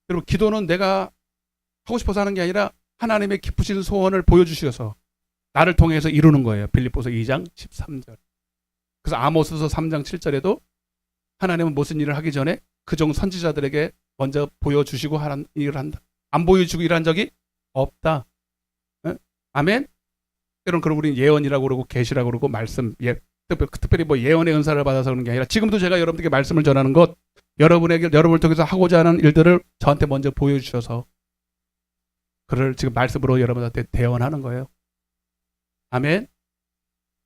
여러분 기도는 내가 하고 싶어서 하는 게 아니라 하나님의 깊으신 소원을 보여주셔서 나를 통해서 이루는 거예요. 빌립보서 2장 13절. 그래서 아모스서 3장 7절에도 하나님은 무슨 일을 하기 전에 그종 선지자들에게 먼저 보여주시고 하는 일을 한다. 안 보여주고 일한 적이 없다. 네? 아멘? 여러분 그럼 우리는 예언이라고 그러고 계시라고 그러고 말씀 특별히 뭐 예언의 은사를 받아서 그런 게 아니라 지금도 제가 여러분들에게 말씀을 전하는 것 여러분을 통해서 하고자 하는 일들을 저한테 먼저 보여주셔서 그를 지금 말씀으로 여러분한테 대언하는 거예요. 아멘?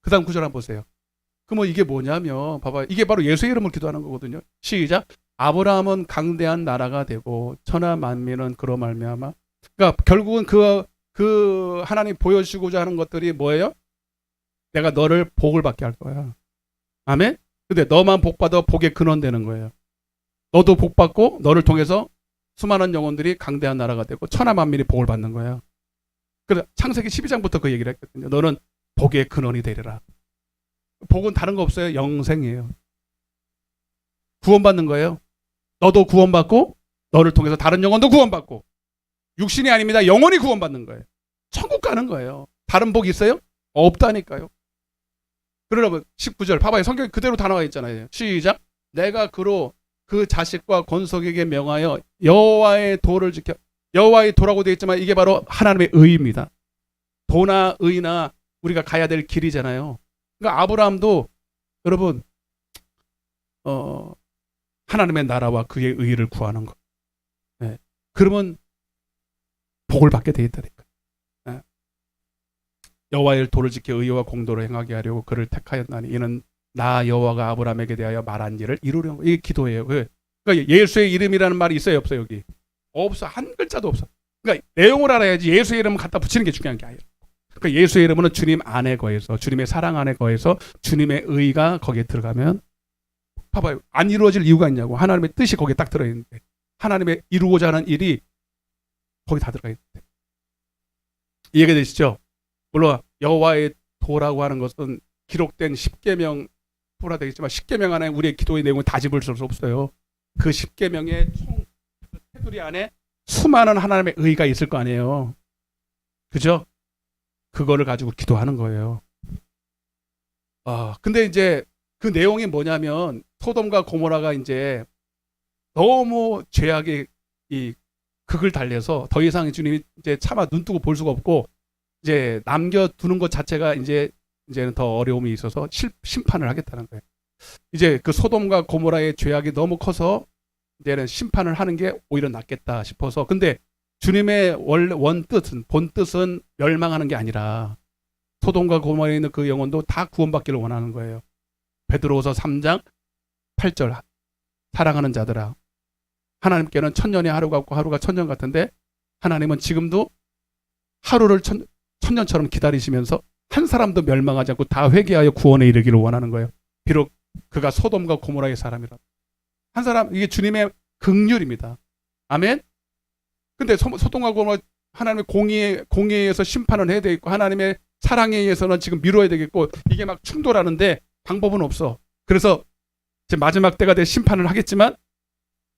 그 다음 구절 한번 보세요. 그럼 이게 뭐냐면 봐봐요. 이게 바로 예수의 이름을 기도하는 거거든요. 시작. 아브라함은 강대한 나라가 되고 천하 만민은 그로 말미암아. 그러니까 결국은 그 하나님 보여주시고자 하는 것들이 뭐예요? 내가 너를 복을 받게 할 거야. 아멘? 근데 너만 복 받아 복의 근원 되는 거예요. 너도 복 받고 너를 통해서 수많은 영혼들이 강대한 나라가 되고 천하 만민이 복을 받는 거예요. 그래서 창세기 12장부터 그 얘기를 했거든요. 너는 복의 근원이 되리라. 복은 다른 거 없어요. 영생이에요. 구원받는 거예요. 너도 구원받고 너를 통해서 다른 영혼도 구원받고 육신이 아닙니다. 영혼이 구원받는 거예요. 천국 가는 거예요. 다른 복이 있어요? 없다니까요. 그러면 19절 봐봐요. 성경에 그대로 다 나와 있잖아요. 시작. 내가 그로 그 자식과 권속에게 명하여 여호와의 도를 지켜. 여호와의 도라고 되어 있지만 이게 바로 하나님의 의입니다. 도나 의나 우리가 가야 될 길이잖아요. 그러니까 아브라함도 여러분 하나님의 나라와 그의 의를 구하는 것. 네. 그러면 복을 받게 돼 있다니까. 네. 여호와의 도를 지켜 의와 공도를 행하게 하려고 그를 택하였나니 이는 나 여호와가 아브라함에게 대하여 말한 일을 이루려는 거. 이게 기도예요. 그러니까 예수의 이름이라는 말이 있어요, 없어요 여기? 없어. 한 글자도 없어. 그러니까 내용을 알아야지 예수의 이름을 갖다 붙이는 게 중요한 게 아니라. 그러니까 예수의 이름은 주님 안에 거해서 주님의 사랑 안에 거해서 주님의 의가 거기에 들어가면 봐봐요. 안 이루어질 이유가 있냐고. 하나님의 뜻이 거기에 딱 들어있는데 하나님의 이루고자 하는 일이 거기 다 들어가 있는데 이해가 되시죠? 물론 여호와의 도라고 하는 것은 기록된 10계명 보라 되겠지만 10계명 안에 우리의 기도의 내용을 다 집을 수 없어요. 그 10계명의 총 테두리 안에 수많은 하나님의 의가 있을 거 아니에요. 그죠? 그거를 가지고 기도하는 거예요. 근데 이제 그 내용이 뭐냐면 소돔과 고모라가 이제 너무 죄악의 이 극을 달래서 더 이상 주님이 이제 차마 눈 뜨고 볼 수가 없고 이제 남겨두는 것 자체가 이제는 더 어려움이 있어서 심판을 하겠다는 거예요. 이제 그 소돔과 고모라의 죄악이 너무 커서 이제는 심판을 하는 게 오히려 낫겠다 싶어서 근데 주님의 본 뜻은 멸망하는 게 아니라 소돔과 고모라에 있는 그 영혼도 다 구원받기를 원하는 거예요. 베드로후서 3장 8절 사랑하는 자들아 하나님께는 천년의 하루 같고 하루가 천년 같은데 하나님은 지금도 하루를 천년처럼 기다리시면서 한 사람도 멸망하지 않고 다 회개하여 구원에 이르기를 원하는 거예요. 비록 그가 소돔과 고모라의 사람이라 한 사람 이게 주님의 긍휼입니다. 아멘. 근데 소돔과 고모라 하나님의 공의에 의해서 심판을 해야 되겠고 하나님의 사랑에 의해서는 지금 미뤄야 되겠고 이게 막 충돌하는데 방법은 없어. 그래서 이제 마지막 때가 돼 심판을 하겠지만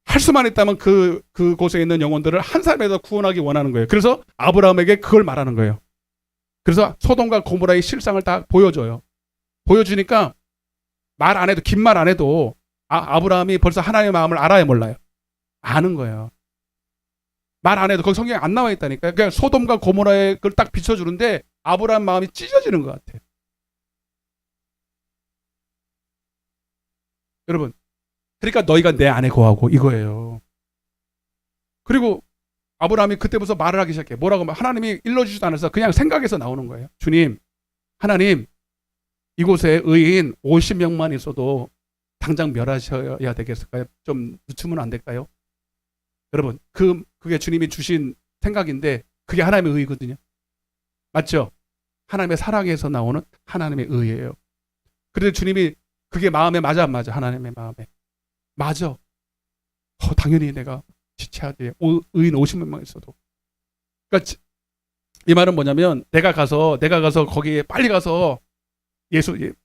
할 수만 있다면 그곳에 있는 영혼들을 한 사람에서 구원하기 원하는 거예요. 그래서 아브라함에게 그걸 말하는 거예요. 그래서 소돔과 고모라의 실상을 다 보여줘요. 보여주니까 말 안 해도, 긴 말 안 해도 아브라함이 벌써 하나님의 마음을 알아요, 몰라요? 아는 거예요. 말 안 해도. 거기 성경에 안 나와 있다니까요. 그러니까 소돔과 고모라의 그걸 딱 비춰주는데 아브라함 마음이 찢어지는 것 같아요. 여러분, 그러니까 너희가 내 안에 거하고 이거예요. 그리고 아브라함이 그때부터 말을 하기 시작해. 뭐라고? 하나님이 일러주지도 않아서 그냥 생각에서 나오는 거예요. 주님, 하나님, 이곳에 의인 50명만 있어도 당장 멸하셔야 되겠을까요? 좀 늦추면 안 될까요? 여러분, 그게 주님이 주신 생각인데 그게 하나님의 의거든요. 맞죠? 하나님의 사랑에서 나오는 하나님의 의예요. 그런데 주님이 그게 마음에 맞아 안 맞아? 하나님의 마음에 맞아. 당연히 내가 지체해야 돼. 의인 50명만 있어도. 그러니까 이 말은 뭐냐면 내가 가서 거기에 빨리 가서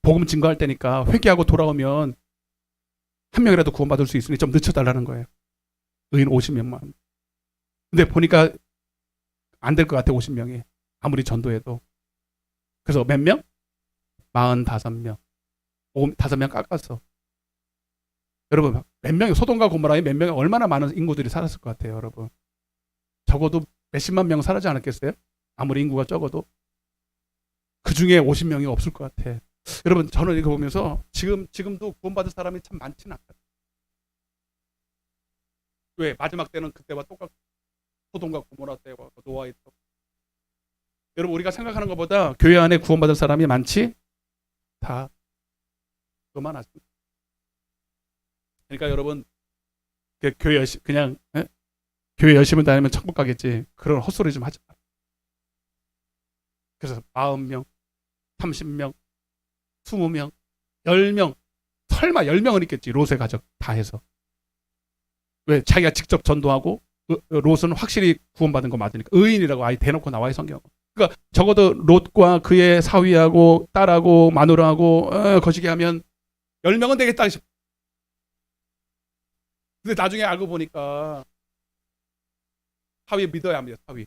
복음 증거할 때니까 회개하고 돌아오면 한 명이라도 구원받을 수 있으니 좀 늦춰달라는 거예요. 의인 50명만. 근데 보니까 안 될 것 같아, 50명이. 아무리 전도해도. 그래서 몇 명? 45명. 5명 깎았어. 여러분, 몇 명이, 소돔과 고모라에 몇 명이, 얼마나 많은 인구들이 살았을 것 같아요, 여러분. 적어도 몇십만 명 살지 않았겠어요? 아무리 인구가 적어도. 그 중에 50명이 없을 것 같아. 여러분, 저는 이거 보면서 지금도 구원받을 사람이 참 많지는 않아요. 왜? 마지막 때는 그때와 똑같고 소돔과 고모라 때와 노아의 때. 여러분, 우리가 생각하는 것보다 교회 안에 구원받을 사람이 많지? 다 그만 하십니다. 그러니까 여러분, 교회 열심히 다니면 천국 가겠지. 그런 헛소리 좀 하지 마. 그래서 40명, 30명, 20명, 10명, 설마 10명은 있겠지. 롯의 가족 다 해서. 왜? 자기가 직접 전도하고 롯은 확실히 구원받은 거 맞으니까. 의인이라고 아예 대놓고 나와요, 성경. 그러니까 적어도 롯과 그의 사위하고 딸하고 마누라하고 거시기 하면 10명은 되겠다. 근데 나중에 알고 보니까 사위 믿어야 합니다. 사위.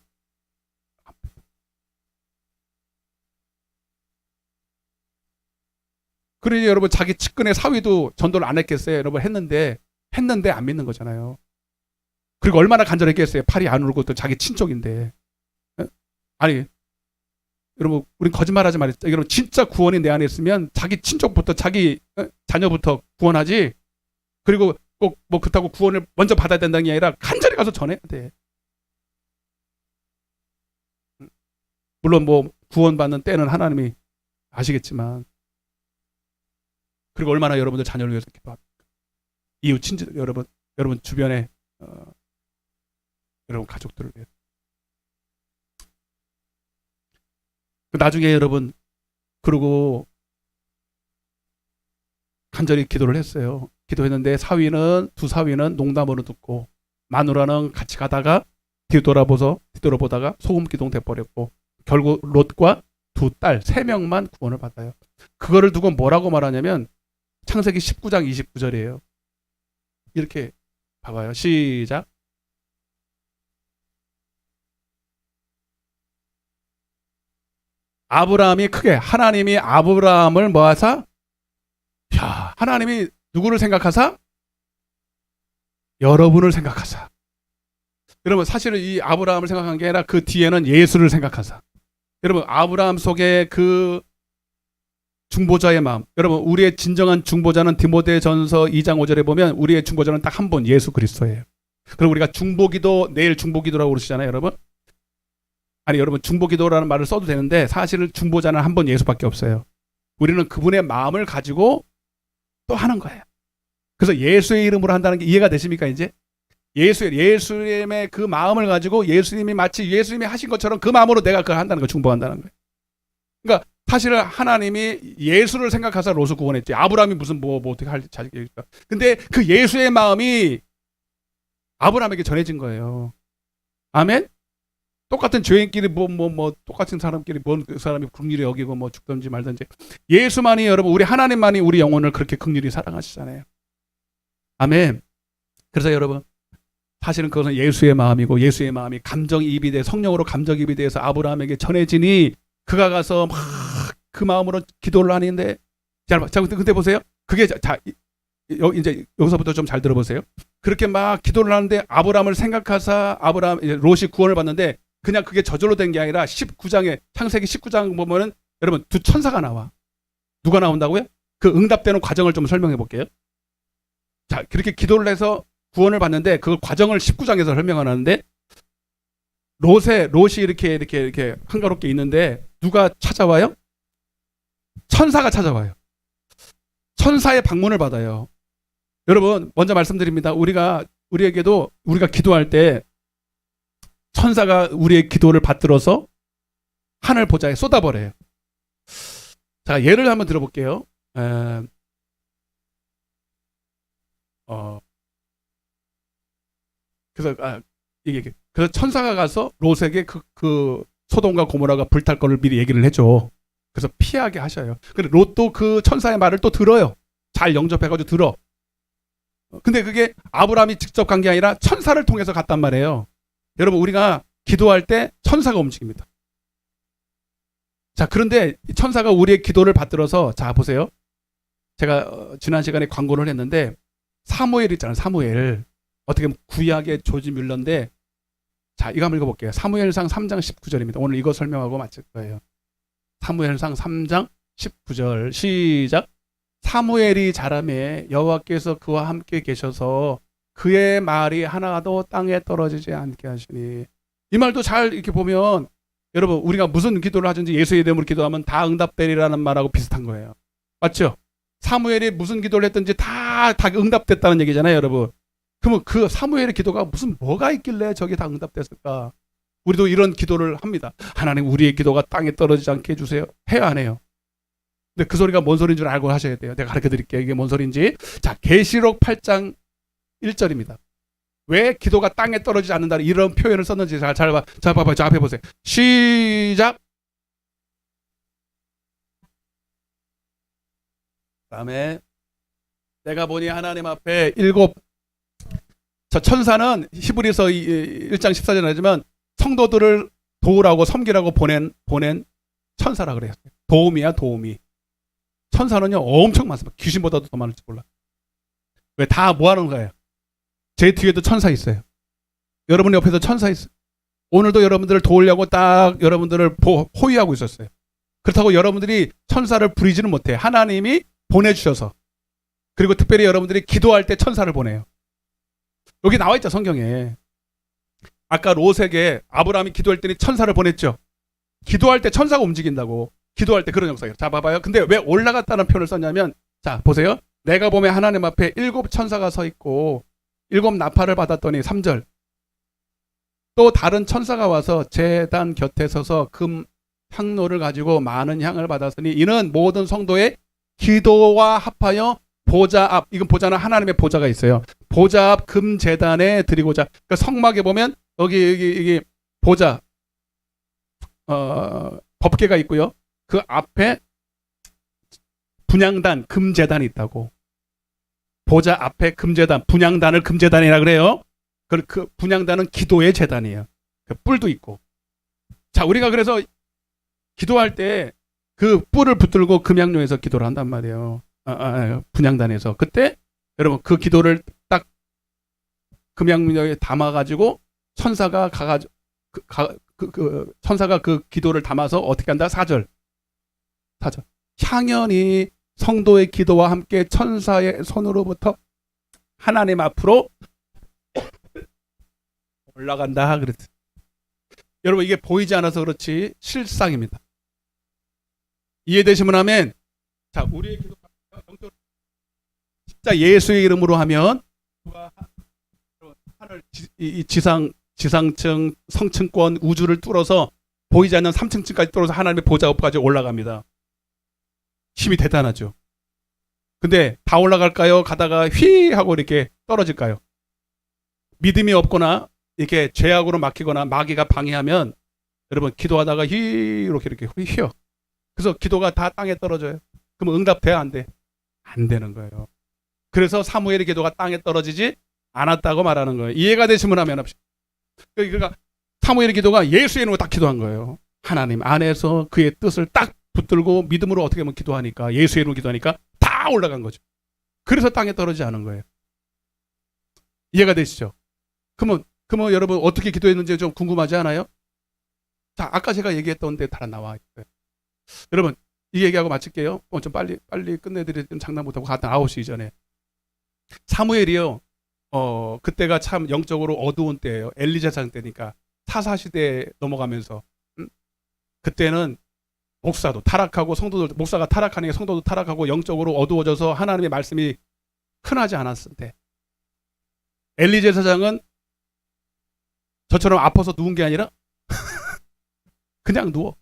그러니 여러분, 자기 측근의 사위도 전도를 안 했겠어요? 여러분, 했는데 안 믿는 거잖아요. 그리고 얼마나 간절했겠어요? 팔이 안 울고 또 자기 친족인데. 아니, 여러분, 우린 거짓말하지 말이죠. 여러분, 진짜 구원이 내 안에 있으면 자기 친족부터, 자기 자녀부터 구원하지. 그리고 꼭 뭐 그렇다고 구원을 먼저 받아야 된다는 게 아니라 간절히 가서 전해야 돼. 물론 뭐 구원받는 때는 하나님이 아시겠지만. 그리고 얼마나 여러분들 자녀를 위해서 기도합니까? 이웃 친지 여러분 주변에 여러분 가족들을 위해서. 나중에 여러분, 그리고 간절히 기도를 했어요. 기도했는데 두 사위는 농담으로 듣고 마누라는 같이 가다가 뒤돌아보다가 소금 기둥 돼버렸고 결국 롯과 두 딸 3명만 구원을 받아요. 그거를 두고 뭐라고 말하냐면 창세기 19장 29절이에요. 이렇게 봐봐요. 시작. 아브라함이 크게, 하나님이 아브라함을 뭐하사? 하나님이 누구를 생각하사? 여러분을 생각하사. 여러분, 사실은 이 아브라함을 생각한 게 아니라 그 뒤에는 예수를 생각하사. 여러분, 아브라함 속에 그 중보자의 마음. 여러분, 우리의 진정한 중보자는 디모데전서 2장 5절에 보면 우리의 중보자는 딱 한 분, 예수 그리스도예요. 그럼 우리가 중보기도, 내일 중보기도라고 그러시잖아요, 여러분. 아니, 여러분, 중보기도라는 말을 써도 되는데 사실은 중보자는 한 분, 예수밖에 없어요. 우리는 그분의 마음을 가지고 또 하는 거예요. 그래서 예수의 이름으로 한다는 게 이해가 되십니까, 이제? 예수님의 그 마음을 가지고 예수님이 마치 예수님이 하신 것처럼 그 마음으로 내가 그걸 한다는 거, 중보한다는 거예요. 그러니까 사실은 하나님이 예수를 생각하사 롯을 구원했지. 아브라함이 무슨 뭐 어떻게 할 자식이니까. 근데 그 예수의 마음이 아브라함에게 전해진 거예요. 아멘? 똑같은 죄인끼리 똑같은 사람끼리 그 사람이 긍휼히 여기고 뭐 죽든지 말든지. 예수만이, 여러분, 우리 하나님만이 우리 영혼을 그렇게 긍휼히 사랑하시잖아요. 아멘. 그래서 여러분, 사실은 그것은 예수의 마음이고 예수의 마음이 감정이입이 돼, 성령으로 감정이입이 돼서 아브라함에게 전해지니 그가 가서 막 그 마음으로 기도를 하는데, 자, 근데 보세요. 그게 이제 여기서부터 좀 잘 들어보세요. 그렇게 막 기도를 하는데 아브라함을 생각하사 롯이 구원을 받는데, 그냥 그게 저절로 된 게 아니라 19장에 창세기 19장 보면은 여러분 두 천사가 나와. 누가 나온다고요? 그 응답되는 과정을 좀 설명해 볼게요. 자, 그렇게 기도를 해서 구원을 받는데 그 과정을 19장에서 설명을 하는데, 롯이 이렇게 한가롭게 있는데 누가 찾아와요? 천사가 찾아와요. 천사의 방문을 받아요. 여러분, 먼저 말씀드립니다. 우리에게도 우리가 기도할 때 천사가 우리의 기도를 받들어서 하늘 보좌에 쏟아버려요. 자, 예를 한번 들어볼게요. 그래서 천사가 가서 롯에게 그 소돔과 고모라가 불탈 거를 미리 얘기를 해줘. 그래서 피하게 하셔요. 근데 롯도 그 천사의 말을 또 들어요. 잘 영접해가지고 들어. 근데 그게 아브라함이 직접 간 게 아니라 천사를 통해서 갔단 말이에요. 여러분, 우리가 기도할 때 천사가 움직입니다. 자, 그런데 천사가 우리의 기도를 받들어서, 자, 보세요. 제가 지난 시간에 광고를 했는데, 사무엘 있잖아요. 사무엘. 어떻게 보면 구약의 조지 뮬러인데, 자, 이거 한번 읽어볼게요. 사무엘상 3장 19절입니다. 오늘 이거 설명하고 마칠 거예요. 사무엘상 3장 19절 시작. 사무엘이 자라매 여호와께서 그와 함께 계셔서 그의 말이 하나도 땅에 떨어지지 않게 하시니. 이 말도 잘 이렇게 보면 여러분, 우리가 무슨 기도를 하든지 예수의 이름으로 기도하면 다 응답되리라는 말하고 비슷한 거예요. 맞죠? 사무엘이 무슨 기도를 했든지 다 응답됐다는 얘기잖아요, 여러분. 그러면 그 사무엘의 기도가 뭐가 있길래 저게 다 응답됐을까? 우리도 이런 기도를 합니다. 하나님, 우리의 기도가 땅에 떨어지지 않게 해주세요. 해요, 안 해요? 근데 그 소리가 뭔 소리인 줄 알고 하셔야 돼요. 내가 가르쳐 드릴게요. 이게 뭔 소리인지. 자, 계시록 8장 1절입니다. 왜 기도가 땅에 떨어지지 않는다 이런 표현을 썼는지 잘 봐. 자, 봐봐요. 저 앞에 보세요. 시작. 다음에 내가 보니 하나님 앞에 저 천사는 히브리서 1장 14절에 나지만 성도들을 도우라고 섬기라고 보낸 천사라 그래요. 도움이야, 도움이. 천사는요 엄청 많습니다. 귀신보다도 더 많을지 몰라. 왜? 다 뭐 하는 거예요? 제 뒤에도 천사 있어요. 여러분 옆에도 천사 있어요. 오늘도 여러분들을 도우려고 딱 여러분들을 호위하고 있었어요. 그렇다고 여러분들이 천사를 부리지는 못해요. 하나님이 보내주셔서. 그리고 특별히 여러분들이 기도할 때 천사를 보내요. 여기 나와 있죠, 성경에. 아까 롯에게 아브라함이 기도할 때니 천사를 보냈죠. 기도할 때 천사가 움직인다고. 기도할 때 그런 역사예요. 자, 봐봐요. 근데 왜 올라갔다는 표현을 썼냐면, 자, 보세요. 내가 보면 하나님 앞에 7 천사가 서 있고 7 나팔을 받았더니 3절. 또 다른 천사가 와서 제단 곁에 서서 금 향로를 가지고 많은 향을 받았으니 이는 모든 성도의 기도와 합하여 보좌 앞, 이건 보좌는 하나님의 보좌가 있어요. 보좌 앞 금 제단에 드리고자. 그러니까 성막에 보면 여기 보좌, 법궤가 있고요. 그 앞에 분향단, 금제단이 있다고. 보좌 앞에 금제단, 분향단을 금제단이라 그래요. 그 분향단은 기도의 제단이에요. 그 뿔도 있고. 자, 우리가 그래서 기도할 때 그 뿔을 붙들고 금향로에서 기도를 한단 말이에요. 분향단에서. 그때 여러분 그 기도를 딱 금향로에 담아가지고 천사가 가가지고 천사가 그 기도를 담아서 어떻게 한다? 4절. 향연이 성도의 기도와 함께 천사의 손으로부터 하나님 앞으로 올라간다 그랬어요. 여러분, 이게 보이지 않아서 그렇지 실상입니다. 이해되시면 하면, 자, 우리의 기도가 진짜 예수의 이름으로 하면 하늘 지상층, 성층권, 우주를 뚫어서 보이지 않는 3층까지 뚫어서 하나님의 보좌 앞까지 올라갑니다. 힘이 대단하죠. 근데 다 올라갈까요? 가다가 휘 하고 이렇게 떨어질까요? 믿음이 없거나 이렇게 죄악으로 막히거나 마귀가 방해하면 여러분 기도하다가 이렇게 휘어. 그래서 기도가 다 땅에 떨어져요. 그럼 응답돼? 안 돼? 안 되는 거예요. 그래서 사무엘의 기도가 땅에 떨어지지 않았다고 말하는 거예요. 이해가 되시면 하면 합시다. 그러니까 사무엘의 기도가 예수의 이름으로 딱 기도한 거예요. 하나님 안에서 그의 뜻을 딱 붙들고 믿음으로 어떻게 하면 기도하니까, 예수의 이름으로 기도하니까 다 올라간 거죠. 그래서 땅에 떨어지지 않은 거예요. 이해가 되시죠? 그러면 여러분 어떻게 기도했는지 좀 궁금하지 않아요? 자, 아까 제가 얘기했던 데 다 나와 있어요. 여러분, 이 얘기하고 마칠게요. 좀 빨리 끝내드리면 장난 못하고 하여튼 9시 이전에. 사무엘이요. 그때가 참 영적으로 어두운 때예요. 엘리제상 때니까. 사사시대에 넘어가면서. 그때는 목사도 타락하고 목사가 타락하니까 성도도 타락하고 영적으로 어두워져서 하나님의 말씀이 흔하지 않았을 때. 엘리제 사장은 저처럼 아파서 누운 게 아니라 그냥 누워.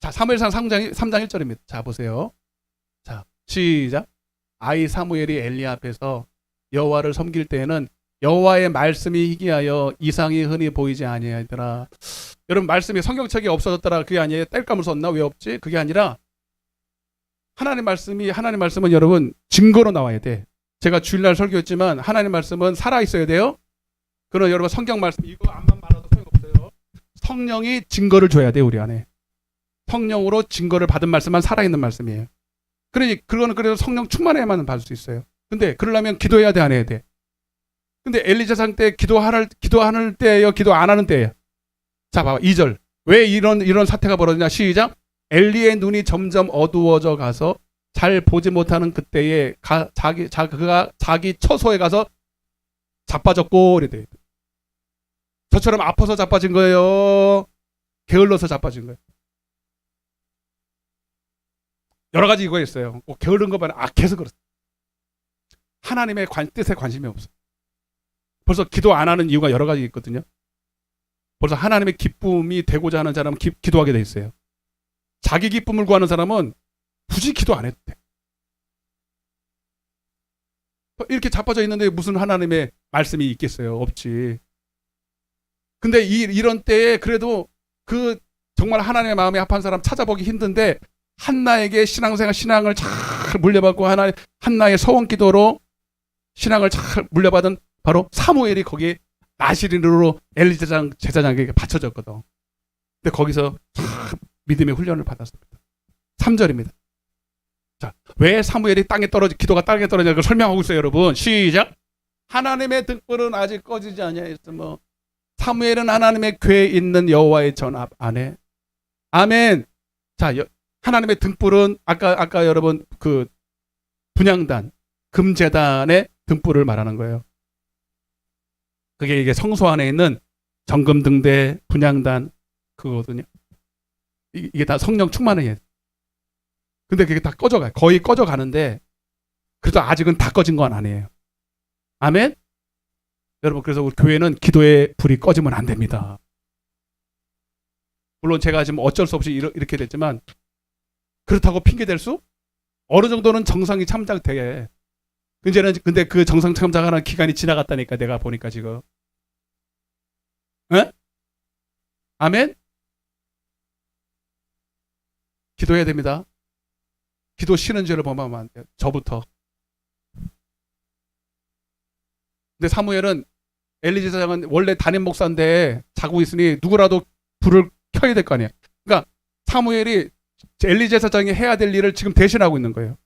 자, 사무엘상 3장 1절입니다. 자, 보세요. 자, 시작. 아이 사무엘이 엘리 앞에서 여호와를 섬길 때에는 여호와의 말씀이 희귀하여 이상이 흔히 보이지 아니하더라. 여러분, 말씀이 성경책에 없어졌더라. 그게 아니에요. 땔감을 썼나? 왜 없지? 그게 아니라 하나님 말씀은 여러분 증거로 나와야 돼. 제가 주일날 설교했지만 하나님 말씀은 살아있어야 돼요. 그러나 여러분 성경 말씀 이거 앞만 말아도 소용없어요. 성령이 증거를 줘야 돼, 우리 안에. 성령으로 증거를 받은 말씀만 살아있는 말씀이에요. 그거는 그래서 성령 충만해야만 받을 수 있어요. 근데 그러려면 기도해야 돼, 안 해야 돼? 근데 엘리제상 때 기도하는 때예요, 기도 안 하는 때예요? 자, 봐봐. 2절. 왜 이런 사태가 벌어지냐? 시작. 엘리의 눈이 점점 어두워져 가서 잘 보지 못하는 그때에 그가 자기 처소에 가서 자빠졌고 이래. 저처럼 아파서 자빠진 거예요? 게을러서 자빠진 거예요? 여러 가지 이거 있어요. 꼭 게으른 것만 악해서 그렇습니다. 하나님의 뜻에 관심이 없어요. 벌써 기도 안 하는 이유가 여러 가지 있거든요. 벌써 하나님의 기쁨이 되고자 하는 사람은 기도하게 돼 있어요. 자기 기쁨을 구하는 사람은 굳이 기도 안 해도 돼. 이렇게 자빠져 있는데 무슨 하나님의 말씀이 있겠어요? 없지. 근데 이런 때에 그래도 그 정말 하나님의 마음에 합한 사람 찾아보기 힘든데 한나에게 신앙을 잘 물려받고 한나의 서원 기도로 신앙을 잘 물려받은 바로 사무엘이 거기에 나시린으로 엘리 제사장에게 바쳐졌거든. 근데 거기서 믿음의 훈련을 받았습니다. 3절입니다. 자, 왜 사무엘이 기도가 땅에 떨어지냐 그걸 설명하고 있어요, 여러분. 시작. 하나님의 등불은 아직 꺼지지 아니하였으며 사무엘은 하나님의 궤에 있는 여호와의 전합 안에. 아멘. 자, 하나님의 등불은 아까 여러분 그 분향단 금제단의 등불을 말하는 거예요. 그게 이게 성소 안에 있는 정금등대 분향단 그거거든요. 이게 다 성령 충만해요. 근데 그게 다 꺼져가요. 거의 꺼져가는데 그래도 아직은 다 꺼진 건 아니에요. 아멘. 여러분, 그래서 우리 교회는 기도의 불이 꺼지면 안 됩니다. 물론 제가 지금 어쩔 수 없이 이렇게 됐지만 그렇다고 핑계 댈 수? 어느 정도는 정상이 참작돼. 근데 그 정상 참작하는 기간이 지나갔다니까, 내가 보니까 지금. 에? 아멘? 기도해야 됩니다. 기도 쉬는 죄를 범하면 안 돼요. 저부터. 근데 사무엘은 엘리 제사장은 원래 담임 목사인데 자고 있으니 누구라도 불을 켜야 될 거 아니에요. 그러니까 사무엘이 엘리 제사장이 해야 될 일을 지금 대신하고 있는 거예요.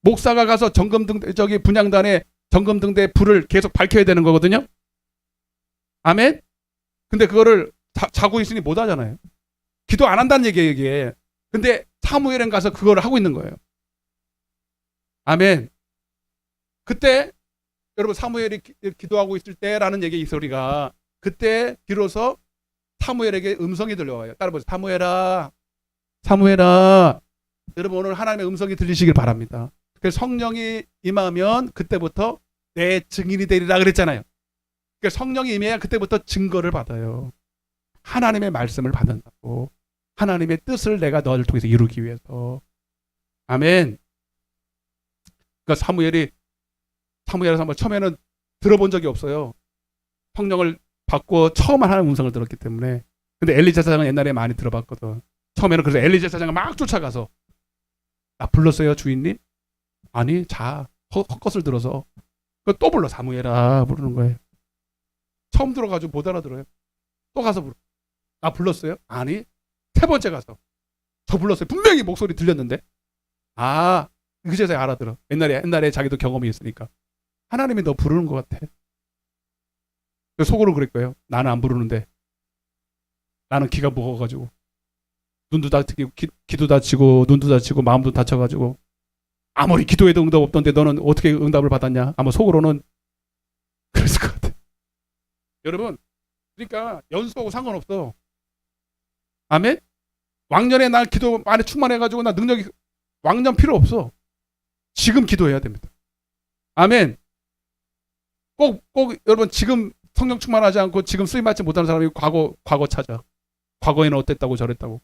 목사가 가서 분향단에 정금등대 불을 계속 밝혀야 되는 거거든요. 아멘? 근데 그거를 자고 있으니 못 하잖아요. 기도 안 한다는 얘기예요, 이게. 근데 사무엘은 가서 그거를 하고 있는 거예요. 아멘. 그때 여러분 사무엘이 기도하고 있을 때라는 얘기, 이 소리가 그때 비로소 사무엘에게 음성이 들려와요. 따라보세요. 사무엘아. 여러분, 오늘 하나님의 음성이 들리시길 바랍니다. 그래서 성령이 임하면 그때부터 내 증인이 되리라 그랬잖아요. 그러니까 성령이 임해야 그때부터 증거를 받아요. 하나님의 말씀을 받는다고. 하나님의 뜻을 내가 너를 통해서 이루기 위해서. 아멘. 그러니까 사무엘에서 한번 처음에는 들어본 적이 없어요. 성령을 받고 처음 하나님의 음성을 들었기 때문에. 근데 엘리 제사장은 옛날에 많이 들어봤거든. 처음에는 그래서 엘리 제사장을 막 쫓아가서, 나 불렀어요, 주인님? 아니, 헛것을 들어서. 또 불러, 사무엘아 부르는 거예요. 처음 들어가지고 못 알아들어요. 또 가서 불러. 나 불렀어요? 아니. 세 번째 가서 저 불렀어요. 분명히 목소리 들렸는데. 아, 그제서야 알아들어. 옛날에 자기도 경험이 있으니까. 하나님이 너 부르는 것 같아. 속으로 그럴 거예요. 나는 안 부르는데. 나는 기가 무거워가지고. 눈도 다치고, 귀도 다치고, 눈도 다치고, 마음도 다쳐가지고. 아무리 기도해도 응답 없던데 너는 어떻게 응답을 받았냐? 아마 속으로는 그랬을 것 같아. 여러분, 그러니까 연수하고 상관없어. 아멘? 왕년에 날 기도 많이 충만해가지고 나 능력이 왕년 필요 없어. 지금 기도해야 됩니다. 아멘. 꼭 여러분 지금 성령 충만하지 않고 지금 쓰임 받지 못하는 사람이 과거 찾아. 과거에는 어땠다고 저랬다고.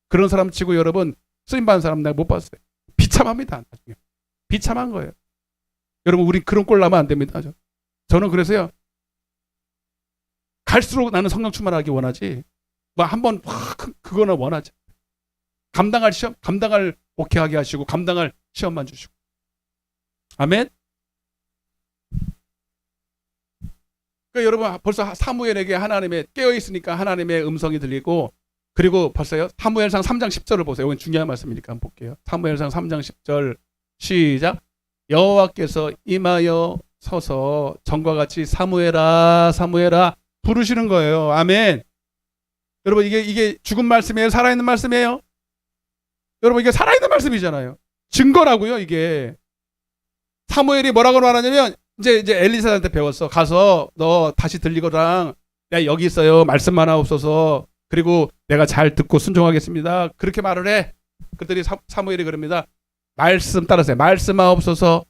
그런 사람 치고 여러분 쓰임 받는 사람 내가 못 봤어요. 비참합니다. 나중에. 비참한 거예요. 여러분 우리 그런 꼴 나면 안 됩니다. 저는 그래서요. 갈수록 나는 성령 충만하기 원하지. 뭐 한번 그거는 원하지. 감당할 오케이하게 하시고 감당할 시험만 주시고. 아멘. 그러니까 여러분 벌써 사무엘에게 하나님의 깨어 있으니까 하나님의 음성이 들리고 그리고 벌써요. 사무엘상 3장 10절을 보세요. 이건 중요한 말씀이니까 한번 볼게요. 사무엘상 3장 10절 시작. 여호와께서 임하여 서서 전과 같이 사무엘아 사무엘아 부르시는 거예요. 아멘. 여러분 이게 죽은 말씀이에요? 살아있는 말씀이에요? 여러분 이게 살아있는 말씀이잖아요. 증거라고요. 이게 사무엘이 뭐라고 말하냐면 이제 엘리사한테 배웠어. 가서 너 다시 들리거랑 내가 여기 있어요. 말씀만 하옵소서. 그리고 내가 잘 듣고 순종하겠습니다. 그렇게 말을 해. 그랬더니 사무엘이 그럽니다. 말씀 따라하세요. 말씀하옵소서.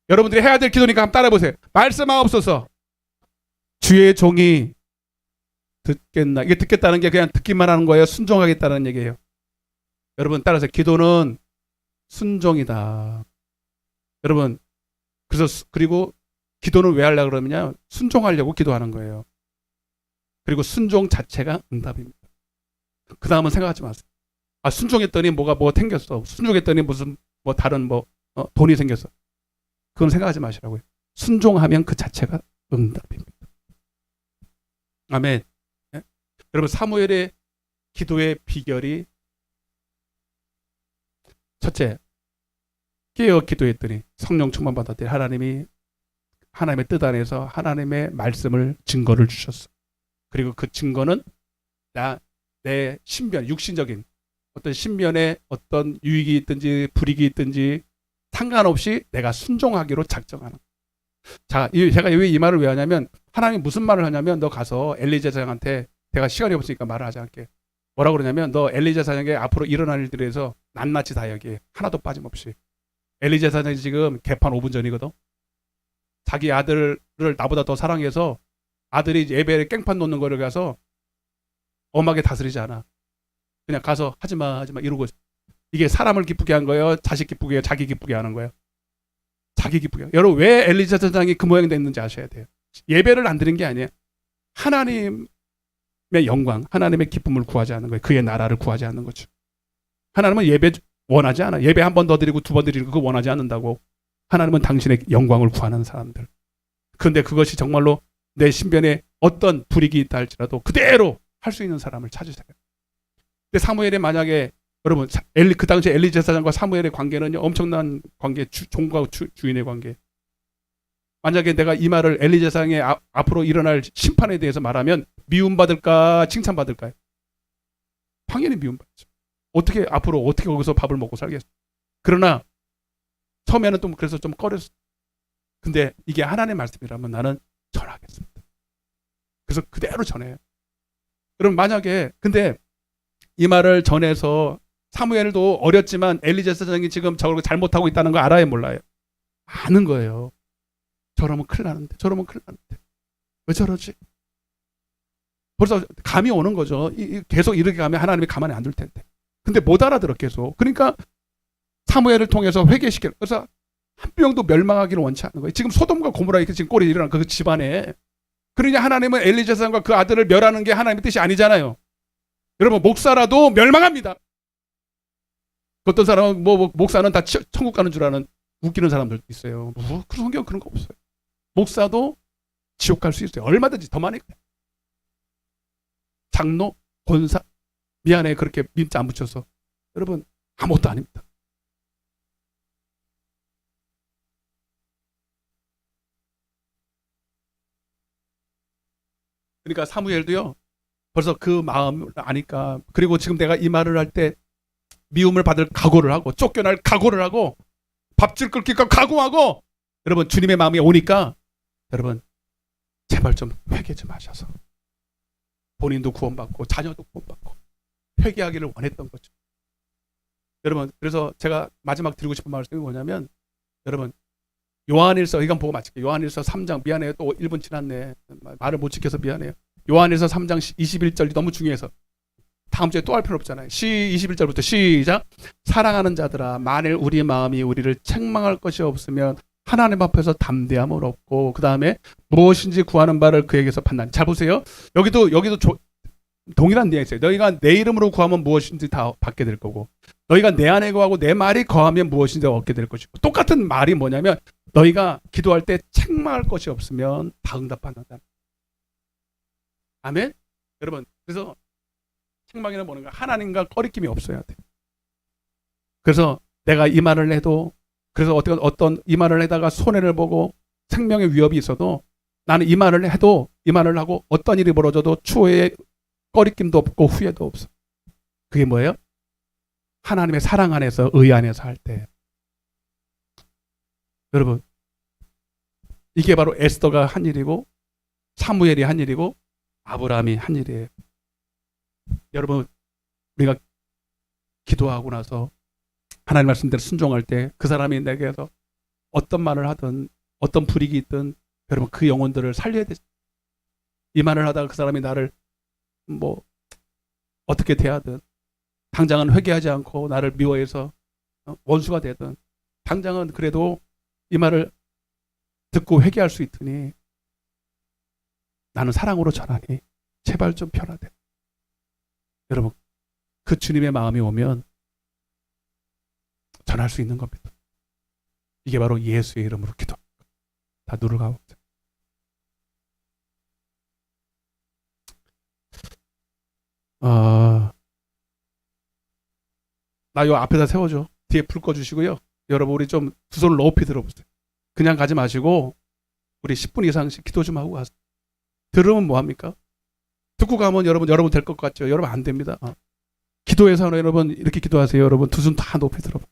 여러분들이 해야 될 기도니까 한번 따라해보세요. 말씀하옵소서. 주의 종이 듣겠나. 이게 듣겠다는 게 그냥 듣기만 하는 거예요. 순종하겠다는 얘기예요. 여러분 따라서 기도는 순종이다. 여러분 그리고 기도는 왜 하려고 그러느냐? 순종하려고 기도하는 거예요. 그리고 순종 자체가 응답입니다. 그 다음은 생각하지 마세요. 아 순종했더니 뭐가 생겼어. 순종했더니 무슨 다른 돈이 생겼어. 그건 생각하지 마시라고요. 순종하면 그 자체가 응답입니다. 아멘. 네? 여러분 사무엘의 기도의 비결이 첫째, 깨어 기도했더니 성령 충만 받았더니 하나님의 뜻 안에서 하나님의 말씀을 증거를 주셨어. 그리고 그 증거는 내 신변, 육신적인 어떤 신변에 어떤 유익이 있든지 불이익이 있든지 상관없이 내가 순종하기로 작정하는. 자, 제가 왜 이 말을 왜 하냐면 하나님이 무슨 말을 하냐면 너 가서 엘리야 사장한테 내가 시간이 없으니까 말을 하지 않게. 뭐라고 그러냐면 너 엘리야 사장에게 앞으로 일어날 일들에서 낱낱이 다 얘기해. 하나도 빠짐없이. 엘리야 사장이 지금 개판 5분 전이거든. 자기 아들을 나보다 더 사랑해서 아들이 예배에 깽판 놓는 거를 가서 엄하게 다스리지 않아. 그냥 가서 하지마 이러고 있어. 이게 사람을 기쁘게 한 거예요? 자식 기쁘게 자기 기쁘게 하는 거예요? 자기 기쁘게. 여러분 왜 엘리야 사장이 그 모양이 됐는지 아셔야 돼요. 예배를 안 드린 게 아니에요. 하나님의 영광, 하나님의 기쁨을 구하지 않는 거예요. 그의 나라를 구하지 않는 거죠. 하나님은 예배 원하지 않아. 예배 한 번 더 드리고 두 번 드리고 그거 원하지 않는다고. 하나님은 당신의 영광을 구하는 사람들. 그런데 그것이 정말로 내 신변에 어떤 불이익이 있다 할지라도 그대로 할 수 있는 사람을 찾으세요. 근데 사무엘이 만약에 여러분 그 당시 엘리 제사장과 사무엘의 관계는 엄청난 관계, 종과 주인의 관계. 만약에 내가 이 말을 엘리 제사장의 앞으로 일어날 심판에 대해서 말하면 미움받을까 칭찬받을까요? 당연히 미움받죠. 앞으로 어떻게 거기서 밥을 먹고 살겠어. 그러나 처음에는 또 그래서 좀 꺼렸어. 근데 이게 하나님의 말씀이라면 나는 전하겠습니다. 그래서 그대로 전해요. 그럼 만약에 근데 이 말을 전해서 사무엘도 어렸지만 엘리 제사장이 지금 저걸 잘못하고 있다는 거 알아요, 몰라요? 아는 거예요. 저러면 큰일 나는데 왜 저러지? 벌써 감이 오는 거죠. 계속 이렇게 가면 하나님이 가만히 안 둘 텐데. 근데 못 알아들어 계속. 그러니까 사무엘을 통해서 회개시키는. 그래서 한 명도 멸망하기를 원치 않는 거예요. 지금 소돔과 고모라 이렇게 지금 꼴이 일어난 그 집안에. 그러냐 하나님은 엘리 제사장과 그 아들을 멸하는 게 하나님의 뜻이 아니잖아요. 여러분 목사라도 멸망합니다. 어떤 사람은 목사는 다 천국 가는 줄 아는 웃기는 사람들도 있어요. 그 성경 그런 거 없어요. 목사도 지옥 갈 수 있어요. 얼마든지 더 많이. 장로, 권사, 미안해 그렇게 민자 안 붙여서 여러분 아무것도 아닙니다. 그러니까 사무엘도요 벌써 그 마음을 아니까, 그리고 지금 내가 이 말을 할 때 미움을 받을 각오를 하고 쫓겨날 각오를 하고 밥줄 끓기까 각오하고 여러분 주님의 마음이 오니까 여러분 제발 좀 회개 좀 하셔서 본인도 구원받고 자녀도 구원받고 회개하기를 원했던 거죠. 여러분 그래서 제가 마지막 드리고 싶은 말씀이 뭐냐면, 여러분 요한일서, 이건 보고 마칠게요. 요한일서 3장, 미안해요 또 1분 지났네, 말을 못 지켜서 미안해요. 요한일서 3장 21절이 너무 중요해서 다음 주에 또 할 필요 없잖아요. 21절부터 시작. 사랑하는 자들아, 만일 우리 마음이 우리를 책망할 것이 없으면 하나님 앞에서 담대함을 얻고, 그 다음에 무엇인지 구하는 바를 그에게서 판단. 잘 보세요. 여기도 동일한 내용이 있어요. 너희가 내 이름으로 구하면 무엇인지 다 받게 될 거고, 너희가 내 안에 거하고 내 말이 거하면 무엇인지 얻게 될 것이고, 똑같은 말이 뭐냐면 너희가 기도할 때 책망할 것이 없으면 다 응답받는다. 아멘. 여러분 그래서 책망이는 뭐는가? 하나님과 꺼리낌이 없어야 돼. 그래서 내가 이 말을 해도, 그래서 어떤 이 말을 해다가 손해를 보고 생명의 위협이 있어도 나는 이 말을 해도, 이 말을 하고 어떤 일이 벌어져도 추후에 꺼리낌도 없고 후회도 없어. 그게 뭐예요? 하나님의 사랑 안에서, 의 안에서 할 때. 여러분 이게 바로 에스더가 한 일이고 사무엘이 한 일이고 아브라함이 한 일이에요. 여러분 우리가 기도하고 나서 하나님 말씀대로 순종할 때 그 사람이 내게서 어떤 말을 하든 어떤 불이익이 있든 여러분 그 영혼들을 살려야 되죠. 이 말을 하다가 그 사람이 나를 뭐 어떻게 대하든, 당장은 회개하지 않고 나를 미워해서 원수가 되든, 당장은 그래도 이 말을 듣고 회개할 수 있으니 나는 사랑으로 전하니 제발 좀 변화돼. 여러분 그 주님의 마음이 오면 전할 수 있는 겁니다. 이게 바로 예수의 이름으로 기도. 다 눈을 감으세요. 나 요 앞에다 세워줘. 뒤에 불 꺼주시고요. 여러분 우리 좀 두 손을 높이 들어보세요. 그냥 가지 마시고 우리 10분 이상씩 기도 좀 하고 가세요. 들으면 뭐합니까? 듣고 가면 여러분 될 것 같죠? 여러분 안 됩니다. 기도에서는 여러분 이렇게 기도하세요. 여러분 두 손 다 높이 들어봐.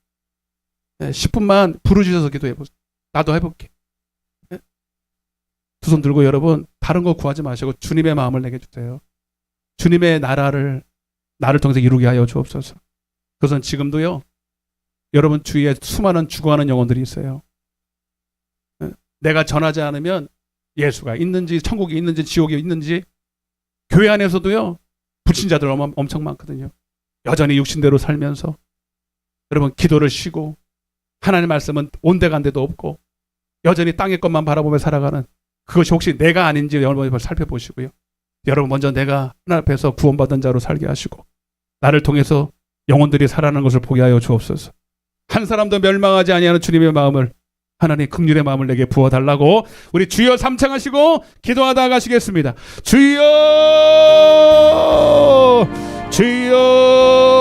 10분만 부르짖어서 기도해보세요. 나도 해볼게. 두 손 들고 여러분 다른 거 구하지 마시고 주님의 마음을 내게 주세요. 주님의 나를 통해서 이루게 하여 주옵소서. 그것은 지금도요 여러분 주위에 수많은 죽어가는 영혼들이 있어요. 내가 전하지 않으면 예수가 있는지 천국이 있는지 지옥이 있는지, 교회 안에서도요 불신자들 엄청 많거든요. 여전히 육신대로 살면서 여러분 기도를 쉬고 하나님 말씀은 온데간데도 없고 여전히 땅의 것만 바라보며 살아가는, 그것이 혹시 내가 아닌지 여러분 살펴보시고요. 여러분 먼저 내가 하나님 앞에서 구원받은 자로 살게 하시고 나를 통해서 영혼들이 살아나는 것을 보게 하여 주옵소서. 한 사람도 멸망하지 아니하는 주님의 마음을, 하나님 긍휼의 마음을 내게 부어달라고 우리 주여 삼창하시고 기도하다 가시겠습니다. 주여 주여